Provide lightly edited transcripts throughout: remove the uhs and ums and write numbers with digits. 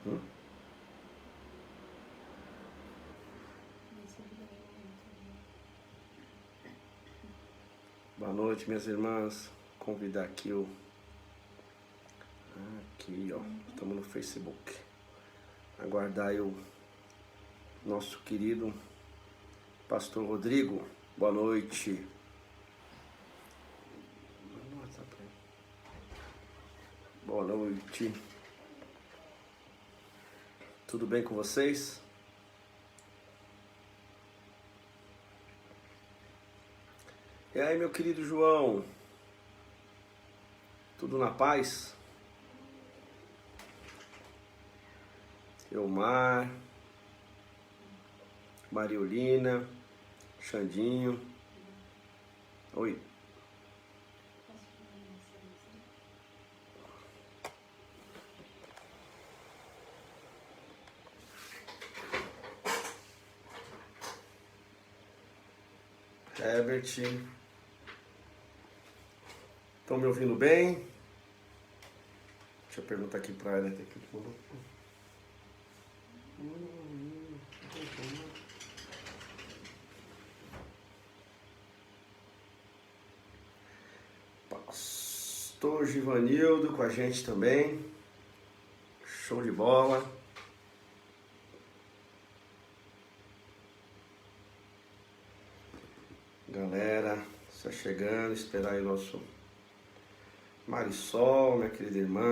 Hum? Boa noite, minhas irmãs. Convidar aqui, ó. Estamos no Facebook. Aguardar aí o nosso querido Pastor Rodrigo. Boa noite. Boa noite. Tudo bem com vocês? E aí, meu querido João? Tudo na paz? Elmar, Mariolina, Xandinho. Oi. Herbert. Estão me ouvindo bem? Deixa eu perguntar aqui pra ela. Pastor Givanildo com a gente também. Show de bola. Galera, está chegando, esperar aí o nosso Marisol, minha querida irmã.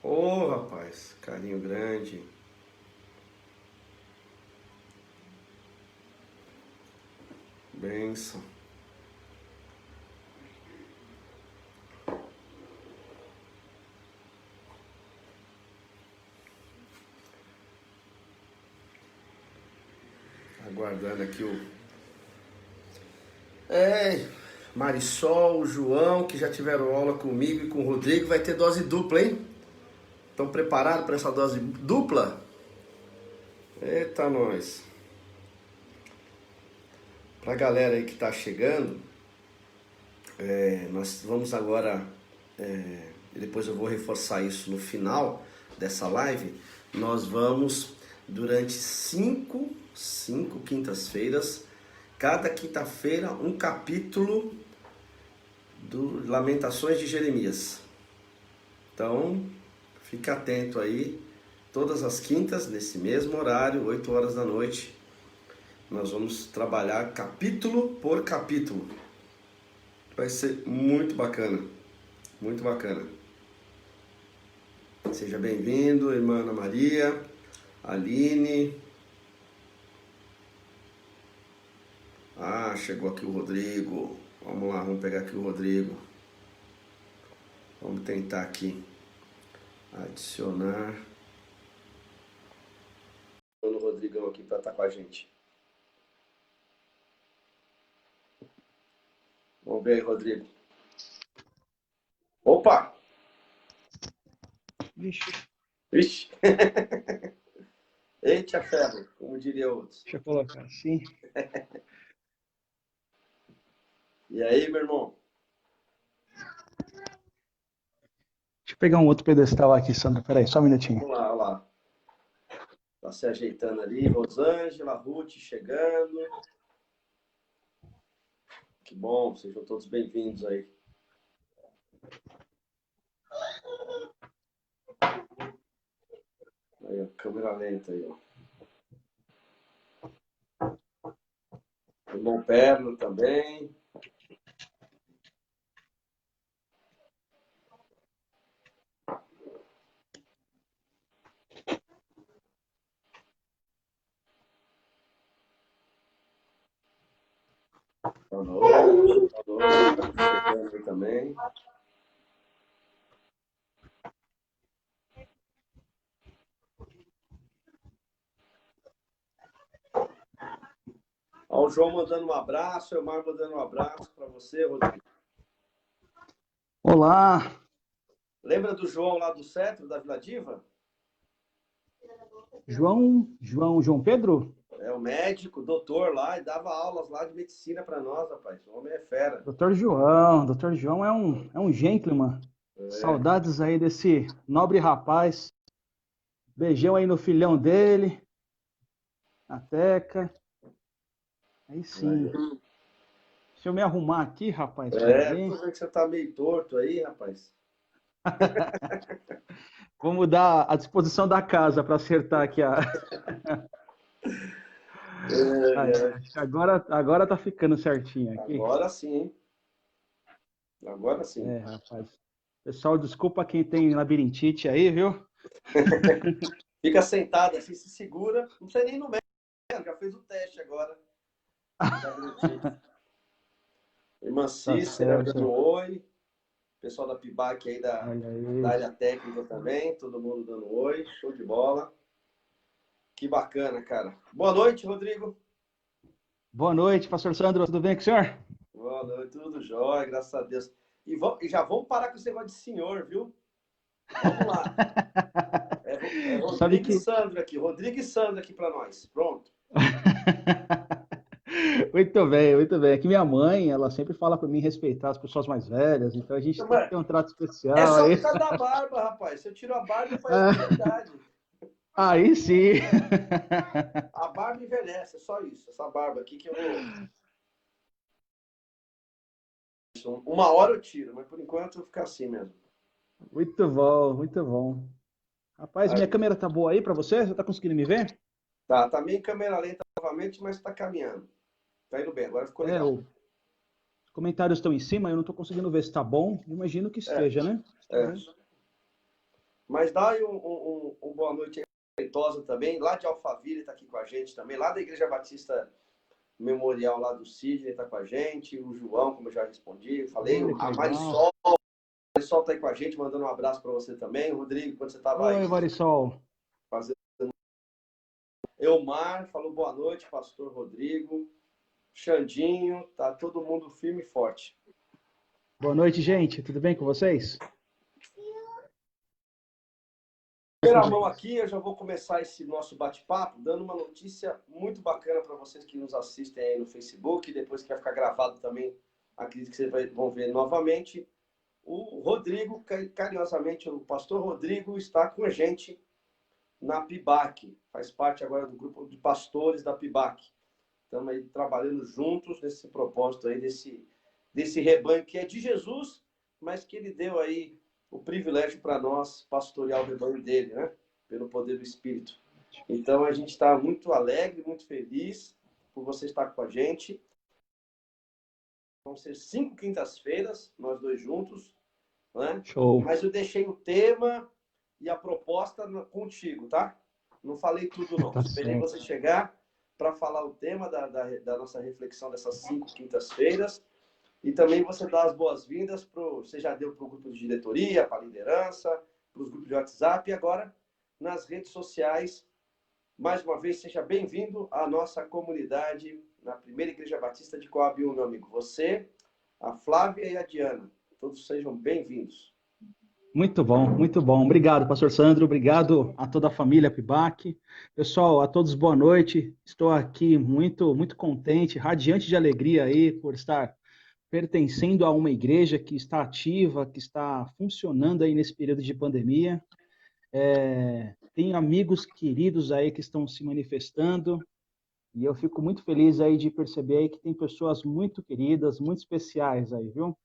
Ô, rapaz, carinho grande. Bênção. Aguardando aqui Marisol, o João, que já tiveram aula comigo e com o Rodrigo, vai ter dose dupla, hein? Estão preparados para essa dose dupla? Eita, nós. Pra galera aí que tá chegando, nós vamos agora, depois eu vou reforçar isso no final dessa live, nós vamos durante cinco quintas-feiras, cada quinta-feira um capítulo do Lamentações de Jeremias. Então, fica atento aí, todas as quintas, nesse mesmo horário, 8 horas da noite, nós vamos trabalhar capítulo por capítulo. Vai ser muito bacana, muito bacana. Seja bem-vindo, irmã Ana Maria, Aline. Chegou aqui o Rodrigo. Vamos lá, vamos pegar aqui o Rodrigo. Vamos tentar aqui adicionar o Rodrigão aqui para estar com a gente. Vamos ver aí, Rodrigo. Opa! Vixe! Eita ferro, como diria outros. Deixa eu colocar assim. E aí, meu irmão? Deixa eu pegar um outro pedestal aqui, Sandra. Peraí, só um minutinho. Vamos lá, olha lá. Tá se ajeitando ali, Rosângela, Ruth chegando. Que bom, sejam todos bem-vindos aí. Aí, ó, câmera lenta aí, ó. Irmão Perno também. Boa noite. Boa noite. Chegando aí também. Ó, o João mandando um abraço, o Elmar mandando um abraço para você, Rodrigo. Olá! Lembra do João lá do Cetro, da Vila Diva? João Pedro? É o médico, doutor lá, e dava aulas lá de medicina para nós, rapaz. O homem é fera. Doutor João é um gentleman. É, Saudades aí desse nobre rapaz. Beijão aí no filhão dele, na Teca. Aí sim. aí. Deixa eu me arrumar aqui, rapaz, pra Tô ver. vendo que você tá meio torto aí, rapaz. Vou mudar a disposição da casa para acertar aqui a. Ai, É, acho que agora tá ficando certinho aqui. agora sim, hein? Agora sim. É, rapaz. Pessoal, desculpa quem tem labirintite aí, viu? Fica sentado assim, se segura. Não sei nem no médico, já fez o teste agora. Irmã Tá Cícera dando certo. oi. Pessoal da PIBAC aí Olha da aí. área técnica também. Todo mundo dando oi. Show de bola. Que bacana, cara. Boa noite, Rodrigo. Boa noite, pastor Sandro. Tudo bem com o senhor? Boa noite, tudo jóia, graças a Deus. E já vamos parar com esse negócio de senhor, viu? Vamos lá. É Sabe Rodrigo e que. Sandro aqui. Rodrigo e Sandro aqui para nós. Pronto. Muito bem, muito bem. Aqui minha mãe, ela sempre fala para mim respeitar as pessoas mais velhas, então a gente tem que Mano, ter um trato é especial só aí. por causa da barba, rapaz. Se eu tiro a barba, parece que tem idade. Aí sim. A barba envelhece, é só isso. Essa barba aqui que eu vou. Uma hora eu tiro, mas por enquanto eu vou ficar assim mesmo. Muito bom, muito bom. Rapaz, minha Aí, câmera tá boa aí para você? Você tá conseguindo me ver? tá meio em câmera lenta novamente, mas tá caminhando. Tá indo bem, agora ficou É, legal. os comentários estão em cima, eu não tô conseguindo ver se tá bom. Imagino que É, esteja, né? é. Mas dá aí um boa noite aí, Feitosa também, lá de Alphaville tá aqui com a gente também, lá da Igreja Batista Memorial lá do Sidney tá com a gente, o João, como eu já respondi, falei, Olha que a legal. Marisol tá aí com a gente, mandando um abraço para você também, Rodrigo, quando você tava aí Oi, Marisol. fazendo. Elmar falou boa noite, pastor Rodrigo, Xandinho, tá todo mundo firme e forte. Boa noite, gente. Tudo bem com vocês? Primeira mão aqui, eu já vou começar esse nosso bate-papo dando uma notícia muito bacana para vocês que nos assistem aí no Facebook, depois que vai ficar gravado também, acredito que vocês vão ver novamente. O Rodrigo, carinhosamente, o pastor Rodrigo está com a gente na PIBAC, faz parte agora do grupo de pastores da PIBAC. Estamos aí trabalhando juntos nesse propósito aí, desse rebanho que é de Jesus, mas que ele deu aí o privilégio para nós pastorear o rebanho dele, né? Pelo poder do Espírito. Então a gente está muito alegre, muito feliz por você estar com a gente. Vão ser 5 quintas-feiras, nós dois juntos, né? Show. Mas eu deixei o tema e a proposta contigo, tá? Não falei tudo, não. Tá Esperei certo. você chegar para falar o tema da nossa reflexão dessas 5 quintas-feiras. E também você dá as boas-vindas você já deu para o grupo de diretoria, para a liderança, para os grupos de WhatsApp e agora nas redes sociais. Mais uma vez, seja bem-vindo à nossa comunidade na Primeira Igreja Batista de Coabiú, meu amigo. Você, a Flávia e a Diana, todos sejam bem-vindos. Muito bom, muito bom. Obrigado, pastor Sandro. Obrigado a toda a família Pibac. Pessoal, a todos boa noite. Estou aqui muito contente, radiante de alegria aí por estar pertencendo a uma igreja que está ativa, que está funcionando aí nesse período de pandemia. Tenho amigos queridos aí que estão se manifestando e eu fico muito feliz aí de perceber aí que tem pessoas muito queridas, muito especiais aí, viu?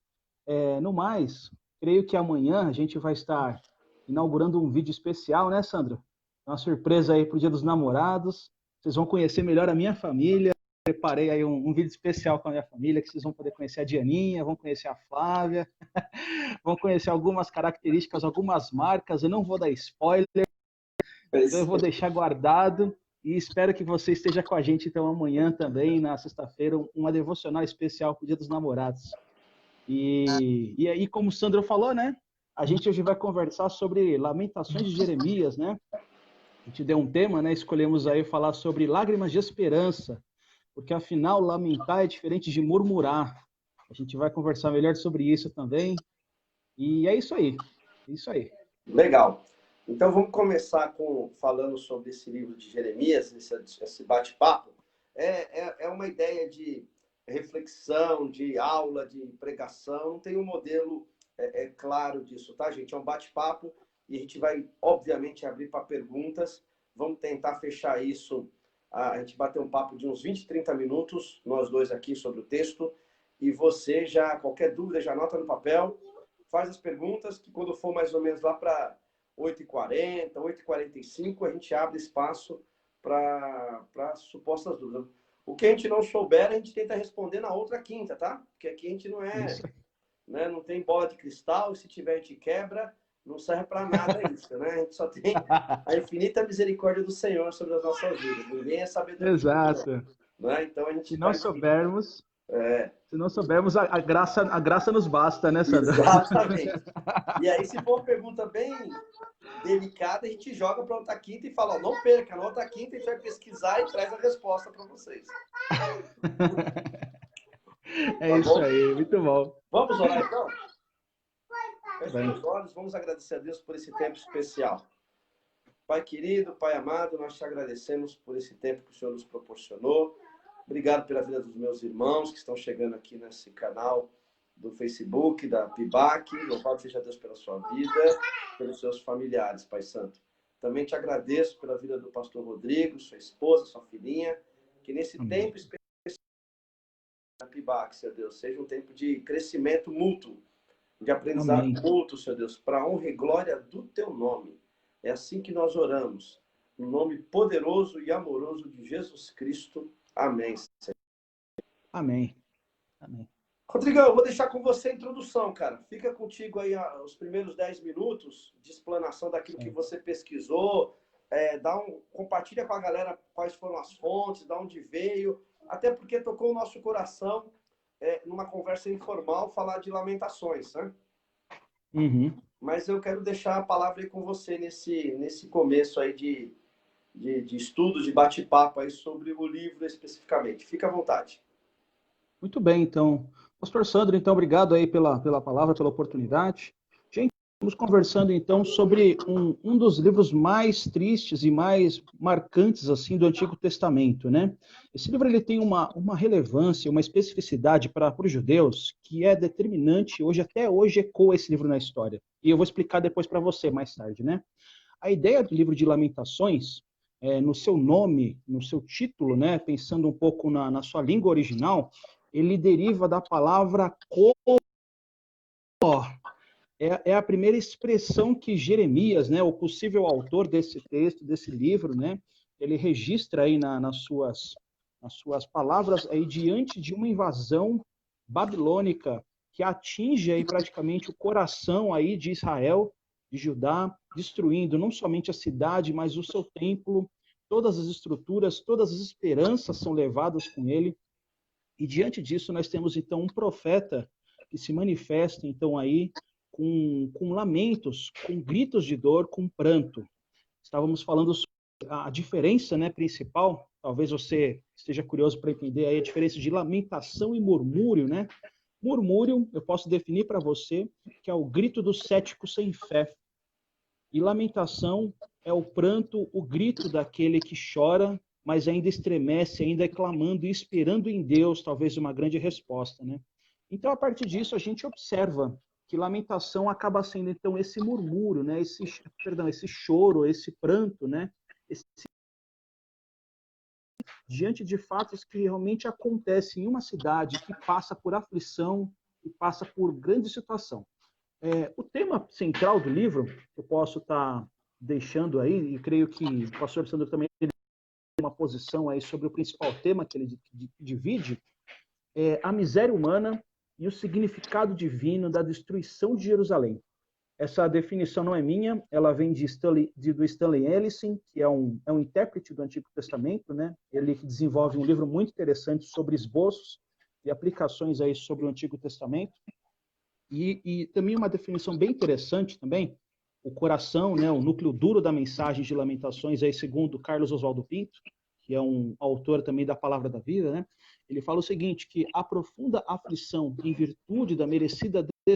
No mais, creio que amanhã a gente vai estar inaugurando um vídeo especial, né, Sandra? Uma surpresa aí para o Dia dos Namorados. Vocês vão conhecer melhor a minha família. Preparei aí um vídeo especial com a minha família, que vocês vão poder conhecer a Dianinha, vão conhecer a Flávia, vão conhecer algumas características, algumas marcas. Eu não vou dar spoiler, então eu vou deixar guardado e espero que você esteja com a gente então amanhã também, na sexta-feira, uma devocional especial para o Dia dos Namorados. E aí, como o Sandro falou, né? A gente hoje vai conversar sobre Lamentações de Jeremias, né? A gente deu um tema, né? Escolhemos aí falar sobre lágrimas de esperança, porque afinal lamentar é diferente de murmurar. A gente vai conversar melhor sobre isso também. E é isso aí. É isso aí. Legal. Então vamos começar falando sobre esse livro de Jeremias, esse bate-papo. É uma ideia de reflexão, de aula, de pregação. Não tem um modelo claro disso, tá, gente? É um bate-papo e a gente vai, obviamente, abrir para perguntas. Vamos tentar fechar isso. A gente bater um papo de uns 20, 30 minutos, nós dois aqui, sobre o texto. E você já, qualquer dúvida, já anota no papel, faz as perguntas, que quando for mais ou menos lá para 8h40, 8h45, a gente abre espaço para supostas dúvidas. O que a gente não souber, a gente tenta responder na outra quinta, tá? Porque aqui a gente não é, Isso. né, não tem bola de cristal, e se tiver a gente quebra, não serve para nada isso, né? A gente só tem a infinita misericórdia do Senhor sobre as nossas vidas. Ninguém é sabedoria, Exato. né? Então a Se gente não está aqui. soubermos, se não soubermos, a graça nos basta, né, Sandro? Exatamente. E aí, se for uma pergunta bem delicada, a gente joga para outra quinta e fala, ó, não perca, na outra quinta a gente vai pesquisar e traz a resposta para vocês. É Tá isso bom? aí, muito bom. Vamos orar então? Feche Bem, os olhos, vamos agradecer a Deus por esse tempo especial. Pai querido, Pai amado, nós te agradecemos por esse tempo que o Senhor nos proporcionou. Obrigado pela vida dos meus irmãos que estão chegando aqui nesse canal do Facebook, da PIBAC. Louvado seja Deus pela sua vida, pelos seus familiares, Pai Santo. Também te agradeço pela vida do pastor Rodrigo, sua esposa, sua filhinha, que nesse amém. tempo especial da PIBAC, Senhor Deus, seja um tempo de crescimento mútuo, de aprendizado Amém. mútuo, Senhor Deus, para a honra e glória do teu nome. É assim que nós oramos, no nome poderoso e amoroso de Jesus Cristo. Amém. Amém. Amém. Rodrigão, eu vou deixar com você a introdução, cara. Fica contigo aí os primeiros 10 minutos de explanação daquilo que Sim. você pesquisou. Compartilha com a galera quais foram as fontes, de onde veio. Até porque tocou o nosso coração, numa conversa informal, falar de Lamentações, né? Uhum. Mas eu quero deixar a palavra aí com você nesse começo aí de estudo, de bate-papo aí sobre o livro especificamente. Fica à vontade. Muito bem, então. Pastor Sandro, então, obrigado aí pela palavra, pela oportunidade. Gente, estamos conversando, então, sobre um dos livros mais tristes e mais marcantes, assim, do Antigo Testamento, né? Esse livro, ele tem uma relevância, uma especificidade para os judeus que é determinante, até hoje ecoa esse livro na história. E eu vou explicar depois para você, mais tarde, né? A ideia do livro de Lamentações, no seu nome, no seu título, né, pensando um pouco na sua língua original, ele deriva da palavra cor. É a primeira expressão que Jeremias, né, o possível autor desse texto, desse livro, né, ele registra aí nas suas palavras aí diante de uma invasão babilônica que atinge aí praticamente o coração aí de Israel, de Judá, destruindo não somente a cidade, mas o seu templo, todas as estruturas, todas as esperanças são levadas com ele. E diante disso, nós temos então um profeta que se manifesta então aí com lamentos, com gritos de dor, com pranto. Estávamos falando sobre a diferença, né, principal, talvez você esteja curioso para entender aí a diferença de lamentação e murmúrio, né? Murmúrio, eu posso definir para você que é o grito do cético sem fé. E lamentação é o pranto, o grito daquele que chora, mas ainda estremece, ainda clamando e esperando em Deus, talvez uma grande resposta, né? Então, a partir disso, a gente observa que lamentação acaba sendo, então, esse murmúrio, né? Esse choro, esse pranto, né? Diante de fatos que realmente acontecem em uma cidade que passa por aflição e passa por grande situação. O tema central do livro, eu posso estar deixando aí, e creio que o pastor Sandro também tem uma posição aí sobre o principal tema que ele divide, é a miséria humana e o significado divino da destruição de Jerusalém. Essa definição não é minha, ela vem do Stanley Ellison, que é um intérprete do Antigo Testamento, né? Ele desenvolve um livro muito interessante sobre esboços e aplicações aí sobre o Antigo Testamento. E também uma definição bem interessante também, o coração, né, o núcleo duro da mensagem de Lamentações, aí, segundo Carlos Oswaldo Pinto, que é um autor também da Palavra da Vida, né, ele fala o seguinte, que a profunda aflição em virtude da merecida de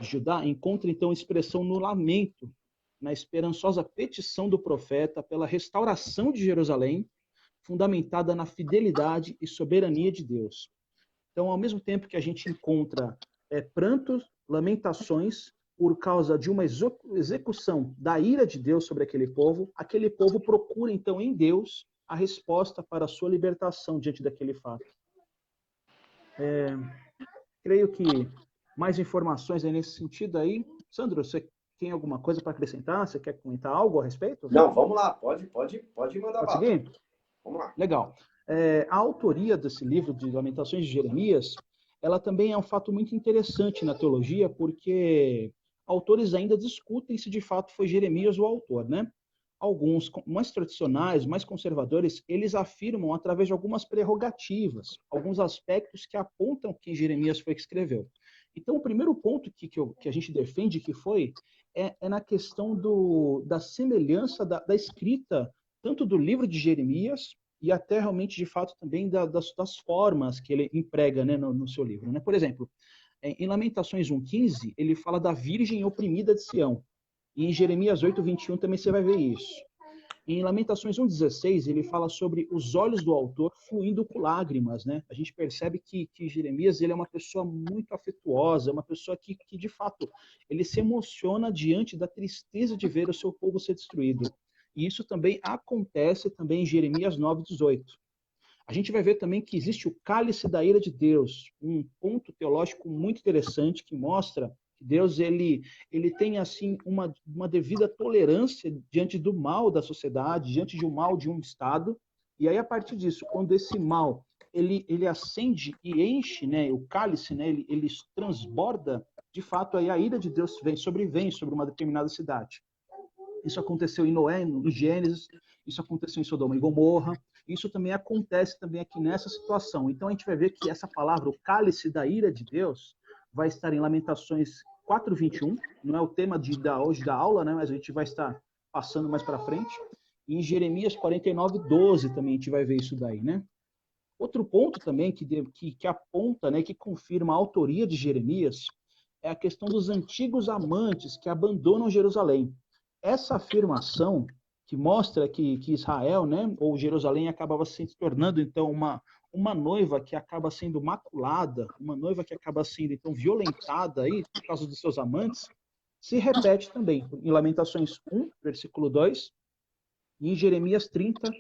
Judá encontra então expressão no lamento, na esperançosa petição do profeta pela restauração de Jerusalém, fundamentada na fidelidade e soberania de Deus. Então, ao mesmo tempo que a gente encontra prantos lamentações por causa de uma execução da ira de Deus sobre aquele povo procura então em Deus a resposta para a sua libertação diante daquele fato. Creio que mais informações aí nesse sentido aí. Sandro, você tem alguma coisa para acrescentar? Você quer comentar algo a respeito? Não, vamos lá, pode mandar Pode bala. seguir? Vamos lá. Legal. A autoria desse livro de Lamentações de Jeremias, ela também é um fato muito interessante na teologia, porque autores ainda discutem se de fato foi Jeremias o autor, né? Alguns mais tradicionais, mais conservadores, eles afirmam através de algumas prerrogativas, alguns aspectos que apontam que Jeremias foi que escreveu. Então, o primeiro ponto que a gente defende que foi é na questão da semelhança da escrita, tanto do livro de Jeremias e até realmente, de fato, também das formas que ele emprega, né, no seu livro. Né? Por exemplo, em Lamentações 1,15, ele fala da virgem oprimida de Sião. E em Jeremias 8,21 também você vai ver isso. Em Lamentações 1,16, ele fala sobre os olhos do autor fluindo com lágrimas, né? A gente percebe que Jeremias ele é uma pessoa muito afetuosa, uma pessoa que, de fato, ele se emociona diante da tristeza de ver o seu povo ser destruído. E isso também acontece também em Jeremias 9,18. A gente vai ver também que existe o cálice da ira de Deus, um ponto teológico muito interessante que mostra que Deus ele tem assim uma devida tolerância diante do mal da sociedade, diante do mal de um estado. E aí a partir disso, quando esse mal ele acende e enche, né, o cálice, né, ele transborda, de fato aí a ira de Deus vem sobre uma determinada cidade. Isso aconteceu em Noé, no Gênesis, isso aconteceu em Sodoma e Gomorra, isso também acontece também aqui nessa situação. Então a gente vai ver que essa palavra, o cálice da ira de Deus, vai estar em Lamentações 4:21, não é o tema hoje da aula, né, mas a gente vai estar passando mais para frente. E em Jeremias 49:12 também a gente vai ver isso daí, né? Outro ponto também que aponta, né, que confirma a autoria de Jeremias, é a questão dos antigos amantes que abandonam Jerusalém. Essa afirmação que mostra que Israel, né, ou Jerusalém, acabava se tornando então uma noiva que acaba sendo maculada, uma noiva que acaba sendo então violentada aí por causa dos seus amantes, se repete também em Lamentações 1, versículo 2, e em Jeremias 30,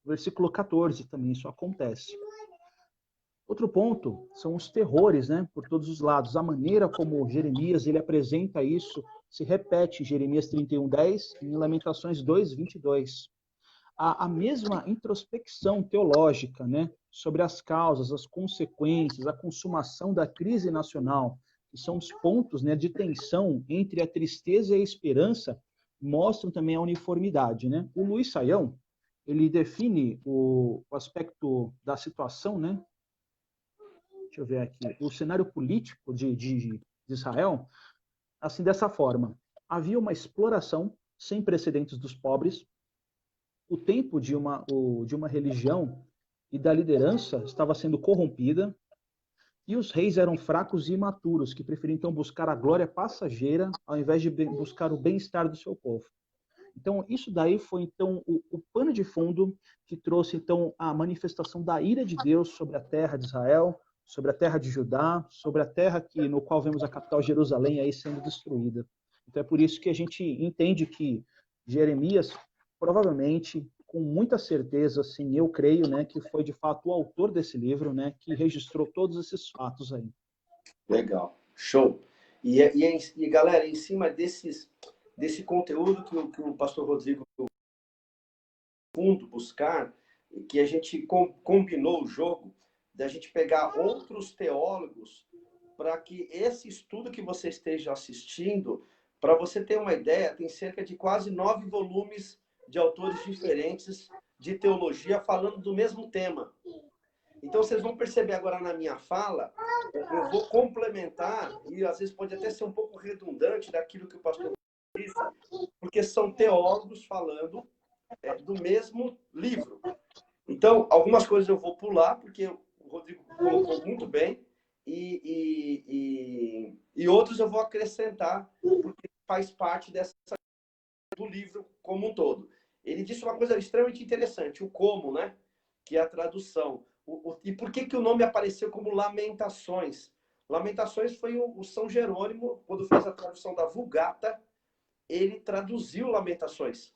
versículo 14 também isso acontece. Outro ponto são os terrores, né, por todos os lados. A maneira como Jeremias ele apresenta isso se repete em Jeremias 31:10 e em Lamentações 2:22. A mesma introspecção teológica, né, sobre as causas, as consequências, a consumação da crise nacional, que são os pontos, né, de tensão entre a tristeza e a esperança, mostram também a uniformidade, né? O Luiz Saião, ele define o aspecto da situação, né? Deixa eu ver aqui, o cenário político de Israel, assim, dessa forma. Havia uma exploração sem precedentes dos pobres, o tempo de uma religião e da liderança estava sendo corrompida, e os reis eram fracos e imaturos, que preferiam então buscar a glória passageira ao invés de buscar o bem-estar do seu povo. Então, isso daí foi então o pano de fundo que trouxe então a manifestação da ira de Deus sobre a terra de Israel, sobre a terra de Judá, sobre a terra no qual vemos a capital Jerusalém aí sendo destruída. Então é por isso que a gente entende que Jeremias, provavelmente, com muita certeza, assim, eu creio, né, que foi de fato o autor desse livro, né, que registrou todos esses fatos aí. Legal, show. E galera, em cima desse conteúdo que o pastor Rodrigo fundo buscar, que a gente combinou o jogo, da gente pegar outros teólogos para que esse estudo que você esteja assistindo, para você ter uma ideia, tem cerca de quase 9 volumes de autores diferentes de teologia falando do mesmo tema. Então, vocês vão perceber agora na minha fala, eu vou complementar, e às vezes pode até ser um pouco redundante daquilo que o pastor disse, porque são teólogos falando do mesmo livro. Então, algumas coisas eu vou pular, porque o Rodrigo colocou muito bem, e outros eu vou acrescentar, porque faz parte do livro como um todo. Ele disse uma coisa extremamente interessante, o como, né? Que é a tradução. E por que o nome apareceu como Lamentações? Lamentações foi o São Jerônimo, quando fez a tradução da Vulgata, ele traduziu Lamentações.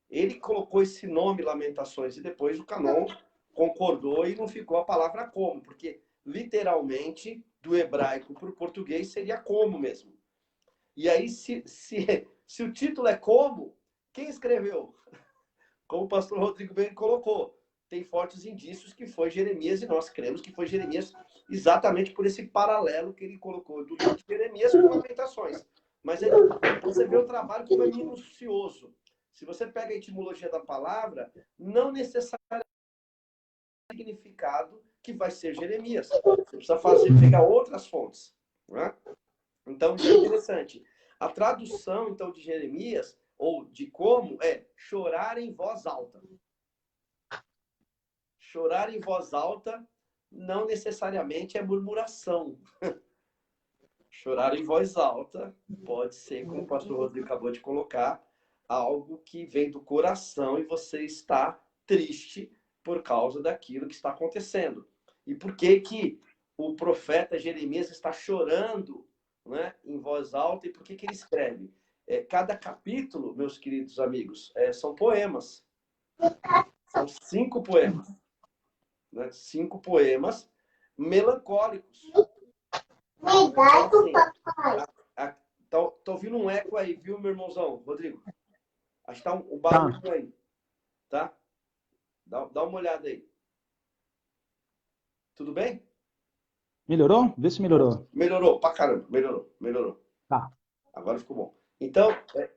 Ele colocou esse nome Lamentações e depois o Cânon concordou e não ficou a palavra como, porque literalmente do hebraico para o português seria como mesmo. E aí, se o título é como, quem escreveu? Como o pastor Rodrigo bem colocou, tem fortes indícios que foi Jeremias e nós cremos que foi Jeremias exatamente por esse paralelo que ele colocou do livro de Jeremias com Lamentações. Mas aí você vê o trabalho como é minucioso. Se você pega a etimologia da palavra, não necessariamente o significado que vai ser Jeremias. Você precisa pegar outras fontes. Né? Então, isso é interessante. A tradução, então, de Jeremias, ou de como, é chorar em voz alta. Chorar em voz alta não necessariamente é murmuração. Chorar em voz alta pode ser, como o pastor Rodrigo acabou de colocar, algo que vem do coração e você está triste por causa daquilo que está acontecendo. E por que que o profeta Jeremias está chorando, né, em voz alta, e por que que ele escreve? Cada capítulo, meus queridos amigos, são poemas. São 5 poemas. Né? 5 poemas melancólicos. Então, tô ouvindo um eco aí, viu, meu irmãozão, Rodrigo? Acho que tá um barulho aí, tá? Dá uma olhada aí. Tudo bem? Melhorou? Vê se melhorou. Melhorou pra caramba, melhorou. Tá. Agora ficou bom. Então,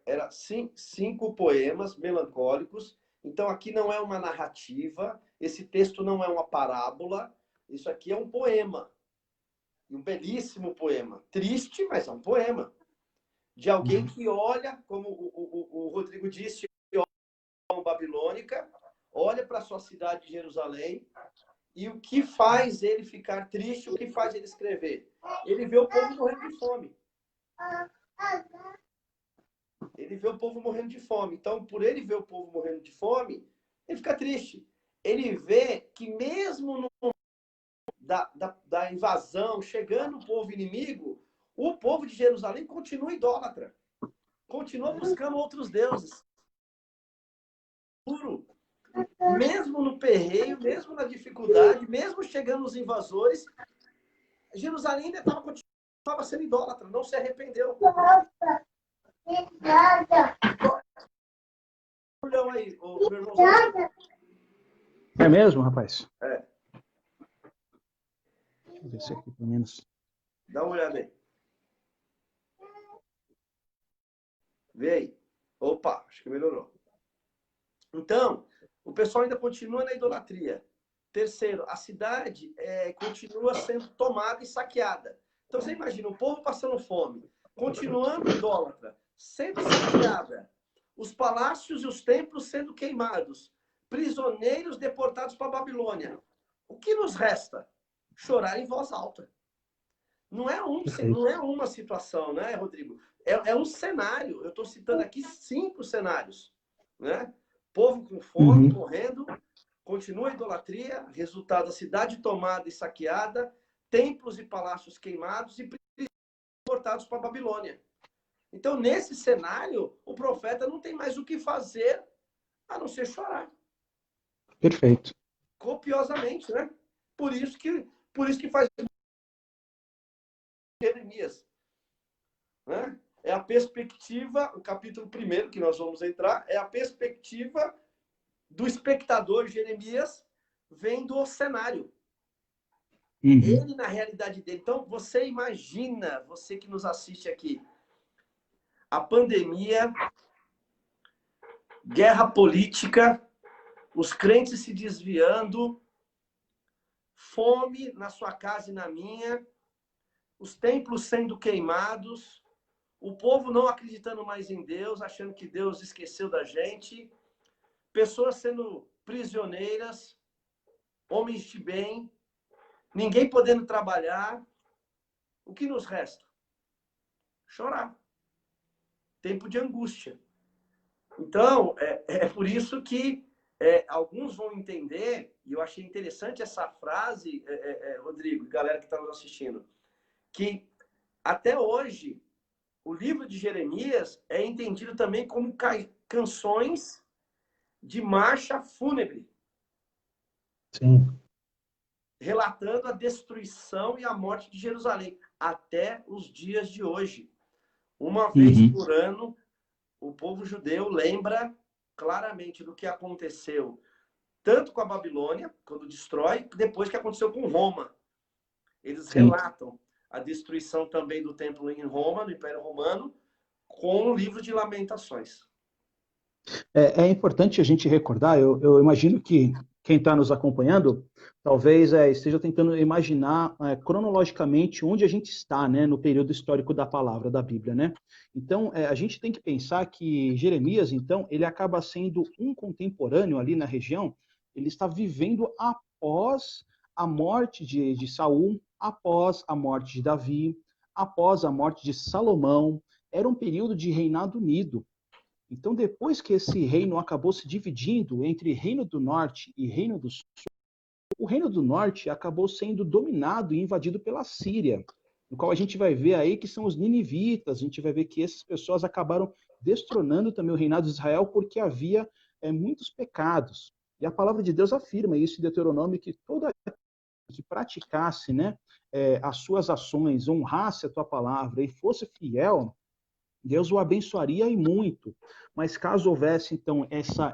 era 5 poemas melancólicos. Então, aqui não é uma narrativa, esse texto não é uma parábola, isso aqui é um poema. Um belíssimo poema. Triste, mas é um poema. De alguém que olha, como o Rodrigo disse, olha babilônica, olha para a sua cidade de Jerusalém, e o que faz ele ficar triste, o que faz ele escrever? Ele vê o povo morrendo de fome. Ele vê o povo morrendo de fome. Então, por ele ver o povo morrendo de fome, ele fica triste. Ele vê que mesmo no da invasão, chegando o povo inimigo, o povo de Jerusalém continua idólatra. Continua buscando outros deuses. Puro. Mesmo no perreio, mesmo na dificuldade, mesmo chegando os invasores, Jerusalém ainda estava sendo idólatra, não se arrependeu. Olha aí, meu irmão. É mesmo, rapaz? É. Deixa eu ver se aqui, pelo menos. Dá uma olhada aí. Vê aí. Opa, acho que melhorou. Então, o pessoal ainda continua na idolatria. Terceiro, a cidade continua sendo tomada e saqueada. Então, você imagina, o povo passando fome, continuando idólatra, sendo saqueada, os palácios e os templos sendo queimados, prisioneiros deportados para a Babilônia. O que nos resta? Chorar em voz alta. Não é uma situação, né, Rodrigo? É um cenário. Eu estou citando aqui 5 cenários. Né? Povo com fome, morrendo, continua a idolatria, resultado da cidade tomada e saqueada, templos e palácios queimados e deportados para a Babilônia. Então, nesse cenário, o profeta não tem mais o que fazer a não ser chorar. Perfeito. Copiosamente, né? Por isso que faz Jeremias. Né? É a perspectiva, o capítulo 1 que nós vamos entrar, é a perspectiva do espectador Jeremias vendo o cenário. Ele, na realidade dele. Então, você imagina, você que nos assiste aqui, a pandemia, guerra política, os crentes se desviando, fome na sua casa e na minha, os templos sendo queimados, o povo não acreditando mais em Deus, achando que Deus esqueceu da gente, pessoas sendo prisioneiras, homens de bem, ninguém podendo trabalhar. O que nos resta? Chorar. Tempo de angústia. Então, é por isso que alguns vão entender, e eu achei interessante essa frase, Rodrigo, galera que está nos assistindo, que até hoje o livro de Jeremias é entendido também como canções de marcha fúnebre. Sim. Relatando a destruição e a morte de Jerusalém, até os dias de hoje. Uma vez por ano, o povo judeu lembra claramente do que aconteceu, tanto com a Babilônia, quando destrói, depois que aconteceu com Roma. Eles relatam a destruição também do templo em Roma, no Império Romano, com o livro de Lamentações. É importante a gente recordar, eu imagino que quem está nos acompanhando talvez esteja tentando imaginar cronologicamente onde a gente está, né, no período histórico da palavra da Bíblia, né? Então, a gente tem que pensar que Jeremias, então, ele acaba sendo um contemporâneo ali na região, ele está vivendo após a morte de Saul, após a morte de Davi, após a morte de Salomão. Era um período de reinado unido. Então, depois que esse reino acabou se dividindo entre Reino do Norte e Reino do Sul, o Reino do Norte acabou sendo dominado e invadido pela Síria, no qual a gente vai ver aí que são os ninivitas, a gente vai ver que essas pessoas acabaram destronando também o reinado de Israel porque havia muitos pecados. E a palavra de Deus afirma isso em Deuteronômio, que toda que praticasse, né, as suas ações, honrasse a tua palavra e fosse fiel, Deus o abençoaria e muito. Mas caso houvesse, então,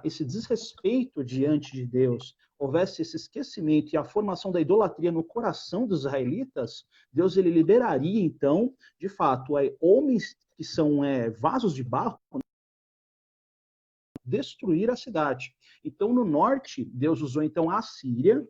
esse desrespeito diante de Deus, houvesse esse esquecimento e a formação da idolatria no coração dos israelitas, Deus ele liberaria, então, de fato, homens que são vasos de barro, destruir a cidade. Então, no norte, Deus usou, então, a Síria,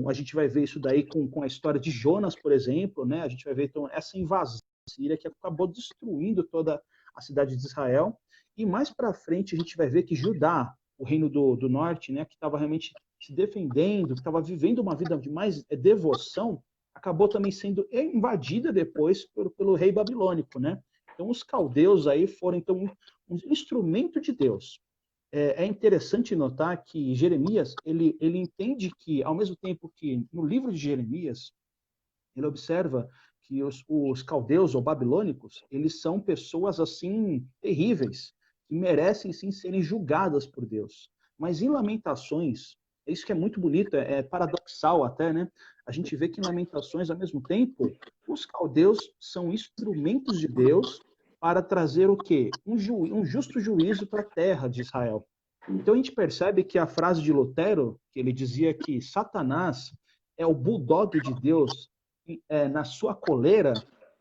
a gente vai ver isso daí com a história de Jonas, por exemplo, né? A gente vai ver, então, essa invasão Síria, que acabou destruindo toda a cidade de Israel. E mais para frente a gente vai ver que Judá, o reino do norte, né, que estava realmente se defendendo, que estava vivendo uma vida de mais devoção, acabou também sendo invadida depois pelo rei babilônico, né? Então os caldeus aí foram então um instrumento de Deus. É interessante notar que Jeremias ele entende que ao mesmo tempo que no livro de Jeremias ele observa que os caldeus ou babilônicos, eles são pessoas assim terríveis, que merecem sim serem julgadas por Deus. Mas em Lamentações, é isso que é muito bonito, é paradoxal até, né? A gente vê que em Lamentações, ao mesmo tempo, os caldeus são instrumentos de Deus para trazer o quê? Um justo juízo para a terra de Israel. Então a gente percebe que a frase de Lutero, que ele dizia que Satanás é o bulldog de Deus, na sua coleira,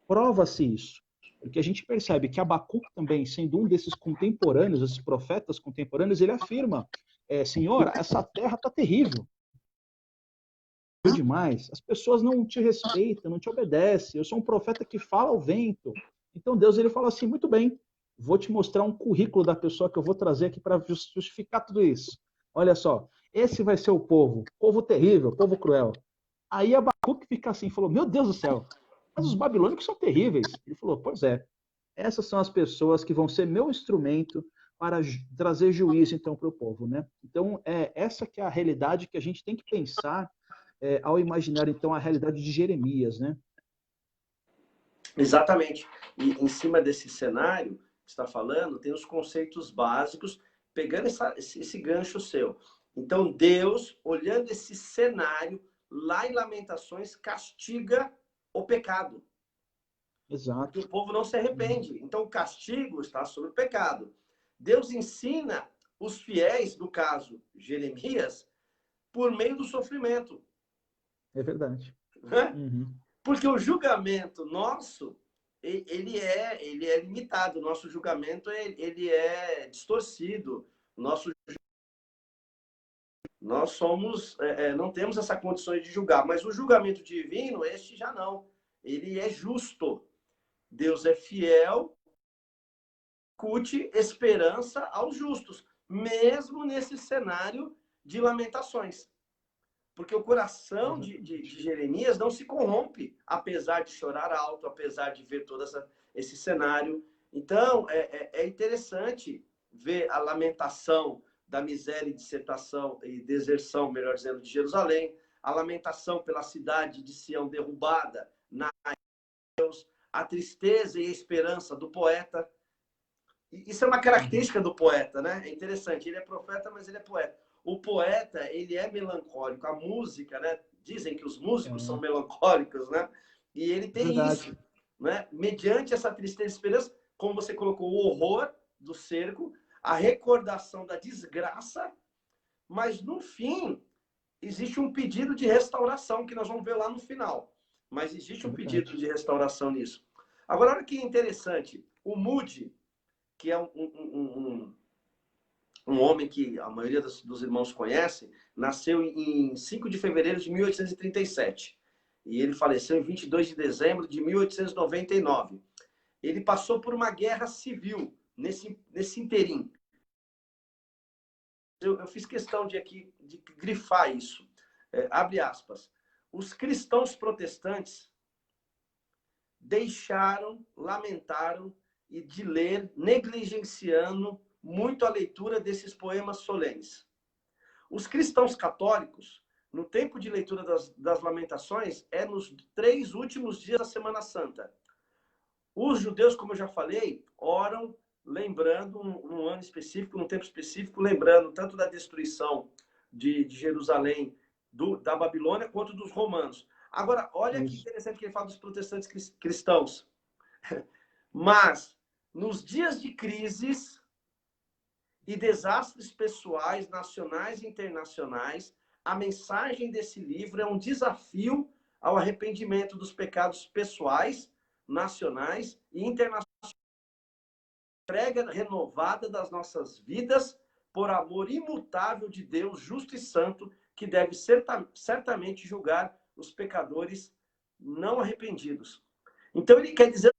prova-se isso. Porque a gente percebe que Abacuque também, sendo um desses contemporâneos, esses profetas contemporâneos, ele afirma, Senhor, essa terra está terrível demais, as pessoas não te respeitam, não te obedecem, eu sou um profeta que fala ao vento. Então Deus ele fala assim, muito bem, vou te mostrar um currículo da pessoa que eu vou trazer aqui para justificar tudo isso. Olha só, esse vai ser o povo terrível, povo cruel. Aí Abacuque fica assim, falou, meu Deus do céu, mas os babilônicos são terríveis. Ele falou, pois é, essas são as pessoas que vão ser meu instrumento para trazer juízo então para o povo, né? Então essa que é a realidade que a gente tem que pensar ao imaginar então a realidade de Jeremias, né? Exatamente. E em cima desse cenário que está falando, tem os conceitos básicos, pegando esse gancho seu. Então, Deus, olhando esse cenário, lá em Lamentações, castiga o pecado. Exato. Porque o povo não se arrepende. Então, o castigo está sobre o pecado. Deus ensina os fiéis, no caso, Jeremias, por meio do sofrimento. É verdade. Né? Uhum. Porque o julgamento nosso, ele é limitado. O nosso julgamento, ele é distorcido. Nós somos, não temos essa condição de julgar. Mas o julgamento divino, este já não. Ele é justo. Deus é fiel, cute esperança aos justos, mesmo nesse cenário de lamentações. Porque o coração de Jeremias não se corrompe, apesar de chorar alto, apesar de ver todo esse cenário. Então, é interessante ver a lamentação da miséria e dissertação e deserção, melhor dizendo, de Jerusalém, a lamentação pela cidade de Sião derrubada, a tristeza e a esperança do poeta. Isso é uma característica do poeta, né? É interessante, ele é profeta, mas ele é poeta. O poeta, ele é melancólico. A música, né? Dizem que os músicos são melancólicos, né? E ele tem isso, né? Mediante essa tristeza e esperança, como você colocou, o horror do cerco, a recordação da desgraça, mas no fim existe um pedido de restauração que nós vamos ver lá no final. Mas existe um pedido de restauração nisso. Agora, olha que interessante. O Moody, que é um homem que a maioria dos irmãos conhece, nasceu em 5 de fevereiro de 1837. E ele faleceu em 22 de dezembro de 1899. Ele passou por uma guerra civil nesse interim. Eu fiz questão de grifar isso. Abre aspas. Os cristãos protestantes deixaram, lamentaram e de ler, negligenciando muito a leitura desses poemas solenes. Os cristãos católicos, no tempo de leitura das lamentações, é nos 3 últimos dias da Semana Santa. Os judeus, como eu já falei, oram lembrando num ano específico, num tempo específico, lembrando tanto da destruição de Jerusalém, da Babilônia, quanto dos romanos. Agora, olha que interessante que ele fala dos protestantes cristãos. Mas, nos dias de crises e desastres pessoais, nacionais e internacionais, a mensagem desse livro é um desafio ao arrependimento dos pecados pessoais, nacionais e internacionais. Entrega renovada das nossas vidas por amor imutável de Deus, justo e santo, que deve certamente julgar os pecadores não arrependidos. Então, ele quer dizer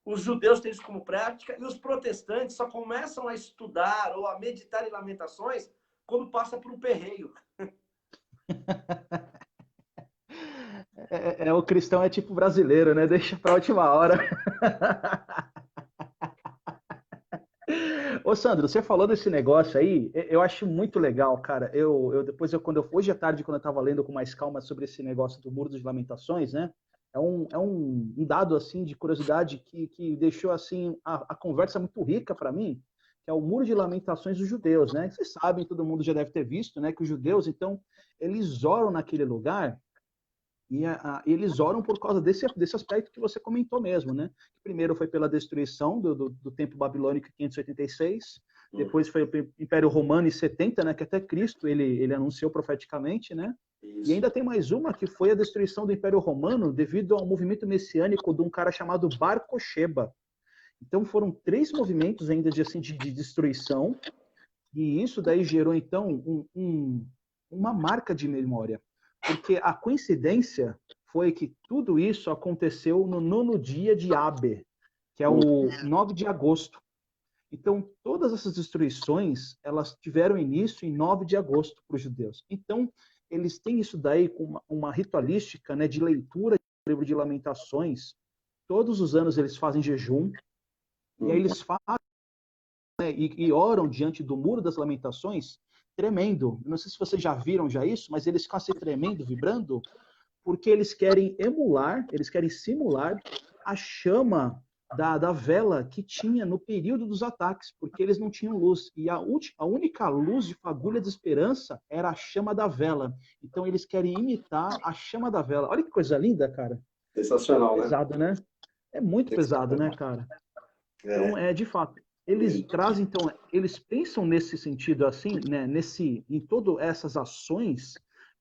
os judeus têm isso como prática e os protestantes só começam a estudar ou a meditar em Lamentações quando passa por um perreio. O cristão é tipo brasileiro, né? Deixa para a última hora. Ô, Sandro, você falou desse negócio aí, eu acho muito legal, cara. Hoje à tarde, quando eu estava lendo com mais calma sobre esse negócio do Muro das Lamentações, né? É um dado, assim, de curiosidade que deixou, assim, a conversa muito rica para mim, que é o Muro de Lamentações dos judeus, né? Vocês sabem, todo mundo já deve ter visto, né? Que os judeus, então, eles oram naquele lugar e eles oram por causa desse aspecto que você comentou mesmo, né? Primeiro foi pela destruição do Templo Babilônico em 586, depois foi o Império Romano em 70, né? Que até Cristo ele anunciou profeticamente, né? Isso. E ainda tem mais uma que foi a destruição do Império Romano devido ao movimento messiânico de um cara chamado Bar Kokhba. Então foram 3 movimentos ainda de destruição e isso daí gerou então uma marca de memória. Porque a coincidência foi que tudo isso aconteceu no 9º dia de Ab, que é o 9 de agosto. Então, todas essas destruições, elas tiveram início em 9 de agosto para os judeus. Então, eles têm isso daí com uma ritualística, né, de leitura do livro de Lamentações. Todos os anos eles fazem jejum, e aí eles fazem, né, e oram diante do Muro das Lamentações, tremendo. Não sei se vocês já viram já isso, mas eles ficam assim tremendo, vibrando, porque eles querem eles querem simular a chama da vela que tinha no período dos ataques, porque eles não tinham luz. E a única luz de fagulha de esperança era a chama da vela. Então eles querem imitar a chama da vela. Olha que coisa linda, cara. Sensacional, Pesado, né? É muito pesado, né, cara? Então, de fato, eles trazem, então, eles pensam nesse sentido assim, né, em todas essas ações,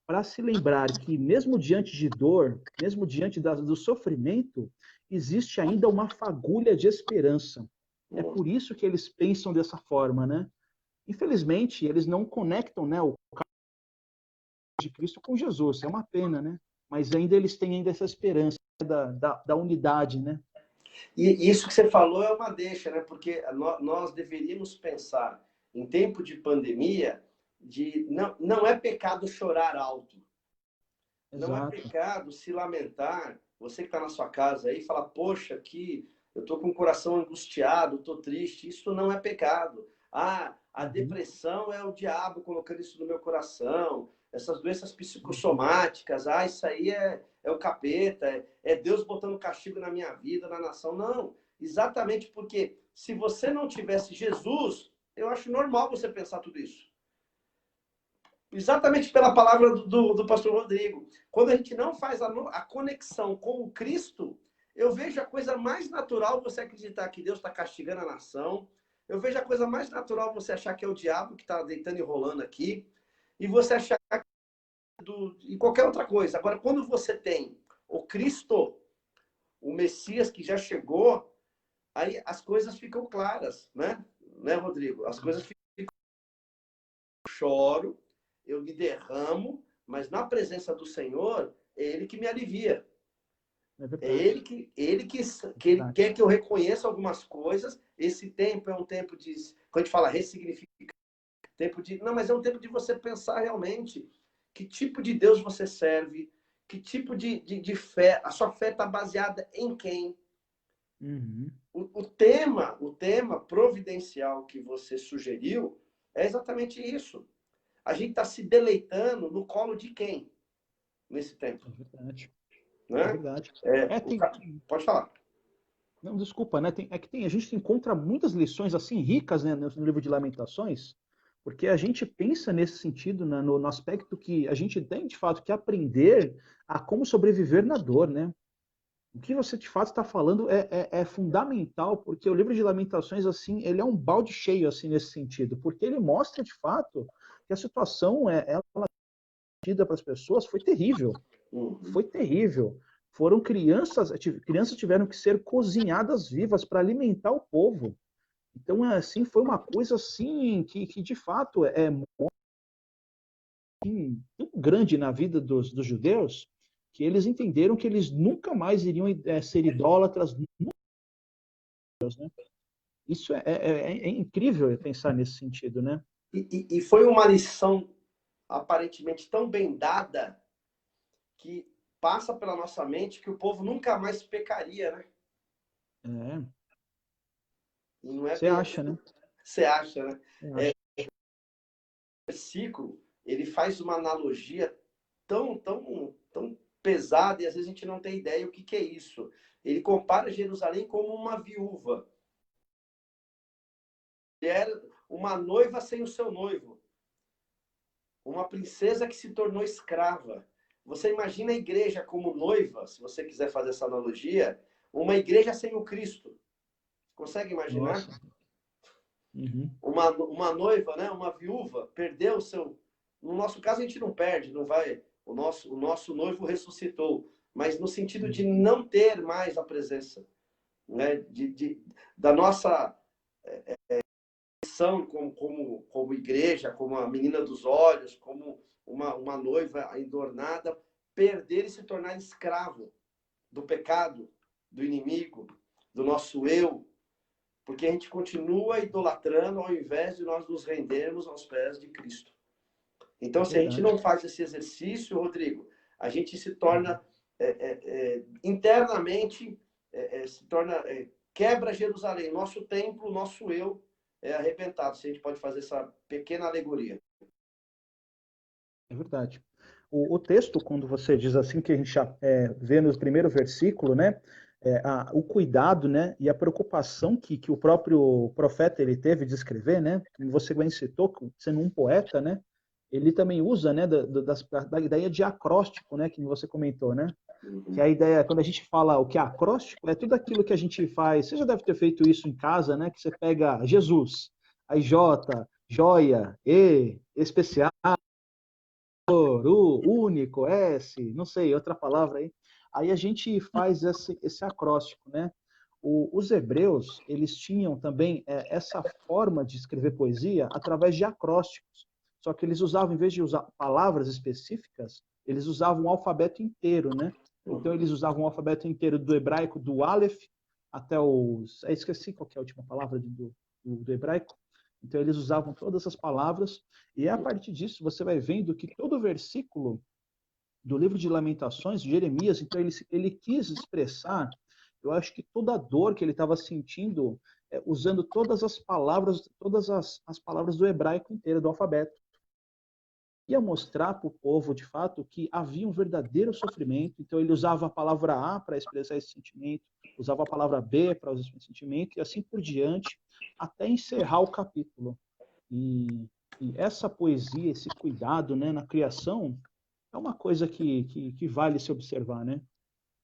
para se lembrar que mesmo diante de dor, mesmo diante do sofrimento, existe ainda uma fagulha de esperança. É por isso que eles pensam dessa forma, né? Infelizmente, eles não conectam, né, o de Cristo com Jesus. É uma pena, né? Mas ainda eles têm ainda essa esperança da unidade, né? E isso que você falou é uma deixa, né? Porque nós deveríamos pensar, em tempo de pandemia, não é pecado chorar alto. Não é pecado se lamentar. Você que está na sua casa aí, fala, poxa, aqui eu estou com o coração angustiado, estou triste. Isso não é pecado. A depressão é o diabo colocando isso no meu coração. essas doenças psicossomáticas, isso aí é o capeta, é Deus botando castigo na minha vida, na nação. Não, exatamente porque se você não tivesse Jesus, eu acho normal você pensar tudo isso. Exatamente pela palavra do pastor Rodrigo. Quando a gente não faz a conexão com o Cristo, eu vejo a coisa mais natural você acreditar que Deus está castigando a nação. Eu vejo a coisa mais natural você achar que é o diabo que está deitando e rolando aqui. E você achar e qualquer outra coisa. Agora, quando você tem o Cristo, o Messias que já chegou, aí as coisas ficam claras, né? Né, Rodrigo? As coisas ficam... Eu choro, eu me derramo, mas na presença do Senhor, é Ele que me alivia. É ele quer que eu reconheça algumas coisas. Esse tempo é um tempo de... Quando a gente fala ressignificar, tempo de... Não, mas é um tempo de você pensar realmente que tipo de Deus você serve, que tipo de fé, a sua fé está baseada em quem. Uhum. O tema providencial que você sugeriu é exatamente isso. A gente está se deleitando no colo de quem nesse tempo? É verdade. Né? É verdade. Pode falar. Não, desculpa, né? A gente encontra muitas lições assim ricas, né, no livro de Lamentações, porque a gente pensa nesse sentido, né, no aspecto que a gente tem de fato que aprender a como sobreviver na dor, né? O que você de fato está falando é fundamental, porque o livro de Lamentações assim ele é um balde cheio assim nesse sentido, porque ele mostra de fato que a situação ela para as pessoas foi terrível. Foi terrível. Foram crianças tiveram que ser cozinhadas vivas para alimentar o povo. Então, assim, foi uma coisa assim que de fato tão grande na vida dos judeus que eles entenderam que eles nunca mais iriam ser idólatras. Né? Isso é incrível pensar nesse sentido, né? E foi uma lição aparentemente tão bem dada que passa pela nossa mente que o povo nunca mais pecaria, né? E não é Você bem acha, assim. né? Você acha, né? Você acha. O versículo, ele faz uma analogia tão pesada e às vezes a gente não tem ideia o que é isso. Ele compara Jerusalém como uma viúva. Era uma noiva sem o seu noivo. Uma princesa que se tornou escrava. Você imagina a igreja como noiva, se você quiser fazer essa analogia, uma igreja sem o Cristo. Consegue imaginar? Nossa. Uhum. Uma noiva, né? Uma viúva, perdeu o seu... No nosso caso, a gente não perde, não vai... O nosso noivo ressuscitou. Mas no sentido de não ter mais a presença, né? Da nossa missão como igreja, como a menina dos olhos, como uma noiva adornada, perder e se tornar escravo do pecado, do inimigo, do nosso eu, porque a gente continua idolatrando ao invés de nós nos rendermos aos pés de Cristo. Então, se a gente não faz esse exercício, Rodrigo, a gente se torna internamente, se torna, quebra Jerusalém, nosso templo, nosso eu é arrebentado, se a gente pode fazer essa pequena alegoria. É verdade. O texto, quando você diz assim, que a gente já vê no primeiro versículo, né, o cuidado, né, e a preocupação que o próprio profeta ele teve de escrever, né, como você bem citou, sendo um poeta, né, ele também usa, né, da ideia de acróstico, né, que você comentou, né, que a ideia, quando a gente fala o que é acróstico, é tudo aquilo que a gente faz, você já deve ter feito isso em casa, né, que você pega Jesus, aí J, joia, E, especial, o, único, S, não sei, outra palavra aí. Aí a gente faz esse acróstico, né? Os hebreus, eles tinham também essa forma de escrever poesia através de acrósticos. Só que eles usavam, em vez de usar palavras específicas, eles usavam o alfabeto inteiro, né? Então eles usavam o alfabeto inteiro do hebraico, do Aleph, até os... Eu esqueci qual que é a última palavra do hebraico. Então eles usavam todas essas palavras, e a partir disso você vai vendo que todo versículo do livro de Lamentações, de Jeremias, então ele quis expressar, eu acho que toda a dor que ele estava sentindo, usando todas as palavras do hebraico inteiro, do alfabeto. ia mostrar para o povo, de fato, que havia um verdadeiro sofrimento. Então, ele usava a palavra A para expressar esse sentimento, usava a palavra B para usar esse sentimento, e assim por diante, até encerrar o capítulo. E essa poesia, esse cuidado, né, na criação, é uma coisa que vale se observar, né?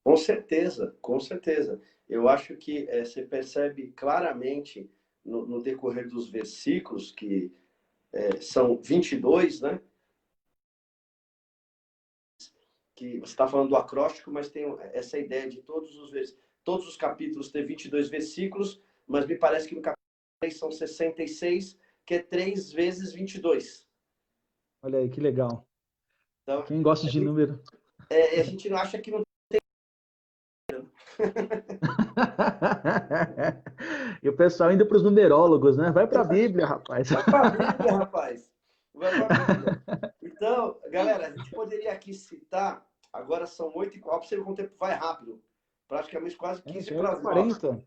Com certeza, com certeza. Eu acho que você percebe claramente no decorrer dos versículos, que são 22, né? Que você está falando do acróstico, mas tem essa ideia de todos os capítulos ter 22 versículos, mas me parece que no capítulo 3 são 66, que é 3 vezes 22. Olha aí, que legal. Então, Quem gosta de número? a gente não acha que não. E o pessoal indo para os numerólogos, né? Vai para a Bíblia, rapaz. Vai para a Bíblia, rapaz. Vai para a Bíblia. Então, galera, a gente poderia aqui citar, agora são 8h04, para você ver como o tempo vai rápido, praticamente quase 15 Já é para as 9. 40.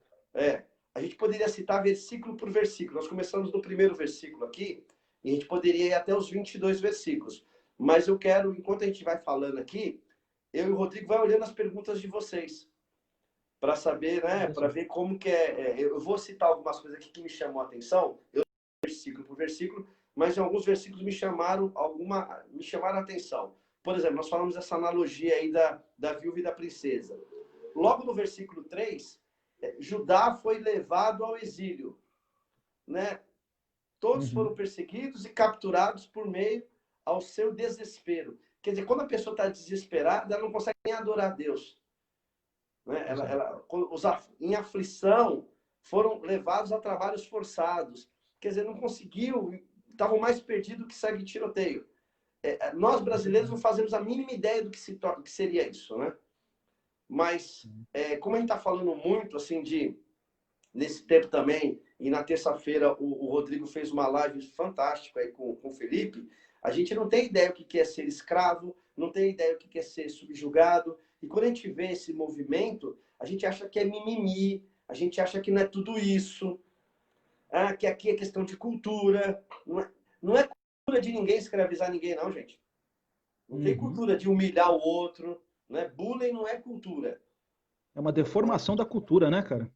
A gente poderia citar versículo por versículo. Nós começamos no primeiro versículo aqui, e a gente poderia ir até os 22 versículos. Mas eu quero, enquanto a gente vai falando aqui, eu e o Rodrigo vai olhando as perguntas de vocês, para saber, né, para ver como que eu vou citar algumas coisas aqui que me chamam a atenção, eu versículo por versículo, mas em alguns versículos me chamaram a atenção. Por exemplo, nós falamos dessa analogia aí da viúva e da princesa. Logo no versículo 3, Judá foi levado ao exílio, né? Todos foram perseguidos e capturados por meio ao seu desespero. Quer dizer, quando a pessoa está desesperada, ela não consegue nem adorar a Deus. Né? Em aflição, foram levados a trabalhos forçados. Quer dizer, não conseguiu, estavam mais perdidos que segue tiroteio. Nós, brasileiros, não fazemos a mínima ideia do que seria isso, né? Mas, como a gente está falando muito, assim, nesse tempo também, e na terça-feira o Rodrigo fez uma live fantástica aí com o Felipe, a gente não tem ideia o que é ser escravo, não tem ideia o que é ser subjugado, e quando a gente vê esse movimento, a gente acha que é mimimi, a gente acha que não é tudo isso, que aqui é questão de cultura. Não é cultura de ninguém escravizar ninguém, não, gente. Não tem cultura de humilhar o outro. Né? Bullying não é cultura. É uma deformação da cultura, né, cara?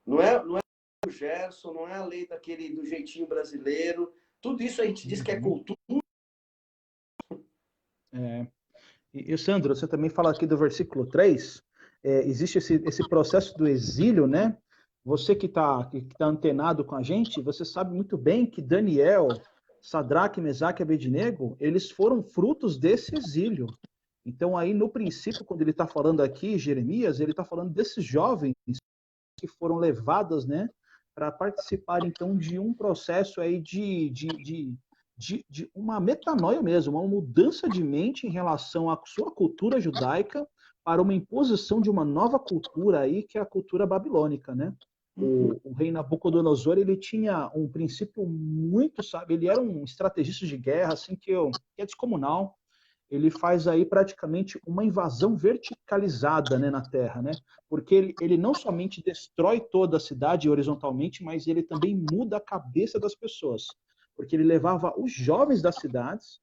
Não é o Gerson, não é a lei do jeitinho brasileiro. Tudo isso a gente diz que é cultura. E Sandro, você também fala aqui do versículo 3, existe esse processo do exílio, né? Você que tá antenado com a gente, você sabe muito bem que Daniel, Sadraque, Mesaque e Abednego, eles foram frutos desse exílio. Então, aí, no princípio, quando ele está falando aqui, Jeremias, ele está falando desses jovens que foram levadas, né, para participar, então, de um processo aí de uma metanoia mesmo, uma mudança de mente em relação à sua cultura judaica para uma imposição de uma nova cultura aí, que é a cultura babilônica, né? O rei Nabucodonosor, ele tinha um princípio muito, sabe, ele era um estrategista de guerra, assim, que é descomunal. Ele faz aí praticamente uma invasão verticalizada, né, na Terra, né? Porque ele não somente destrói toda a cidade horizontalmente, mas ele também muda a cabeça das pessoas. Porque ele levava os jovens das cidades,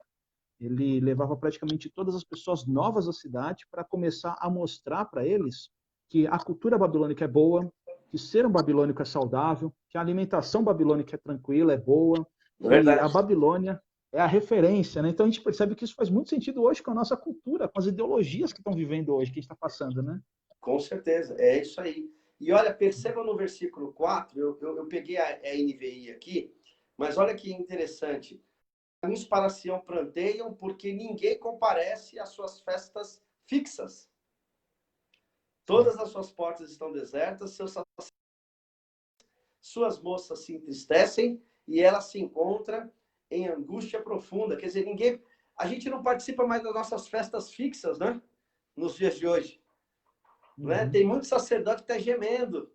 ele levava praticamente todas as pessoas novas da cidade para começar a mostrar para eles que a cultura babilônica é boa, que ser um babilônico é saudável, que a alimentação babilônica é tranquila, é boa, que a Verdade. Babilônia é a referência, né? Então a gente percebe que isso faz muito sentido hoje com a nossa cultura, com as ideologias que estão vivendo hoje, que a gente está passando, né? Com certeza, é isso aí. E olha, perceba no versículo 4, eu peguei a NVI aqui, mas olha que interessante. Caminhos para Sião pranteiam, porque ninguém comparece às suas festas fixas. Todas as suas portas estão desertas, suas moças se entristecem e ela se encontra em angústia profunda. Quer dizer, a gente não participa mais das nossas festas fixas, né? Nos dias de hoje. Né? Tem muito sacerdote que está gemendo,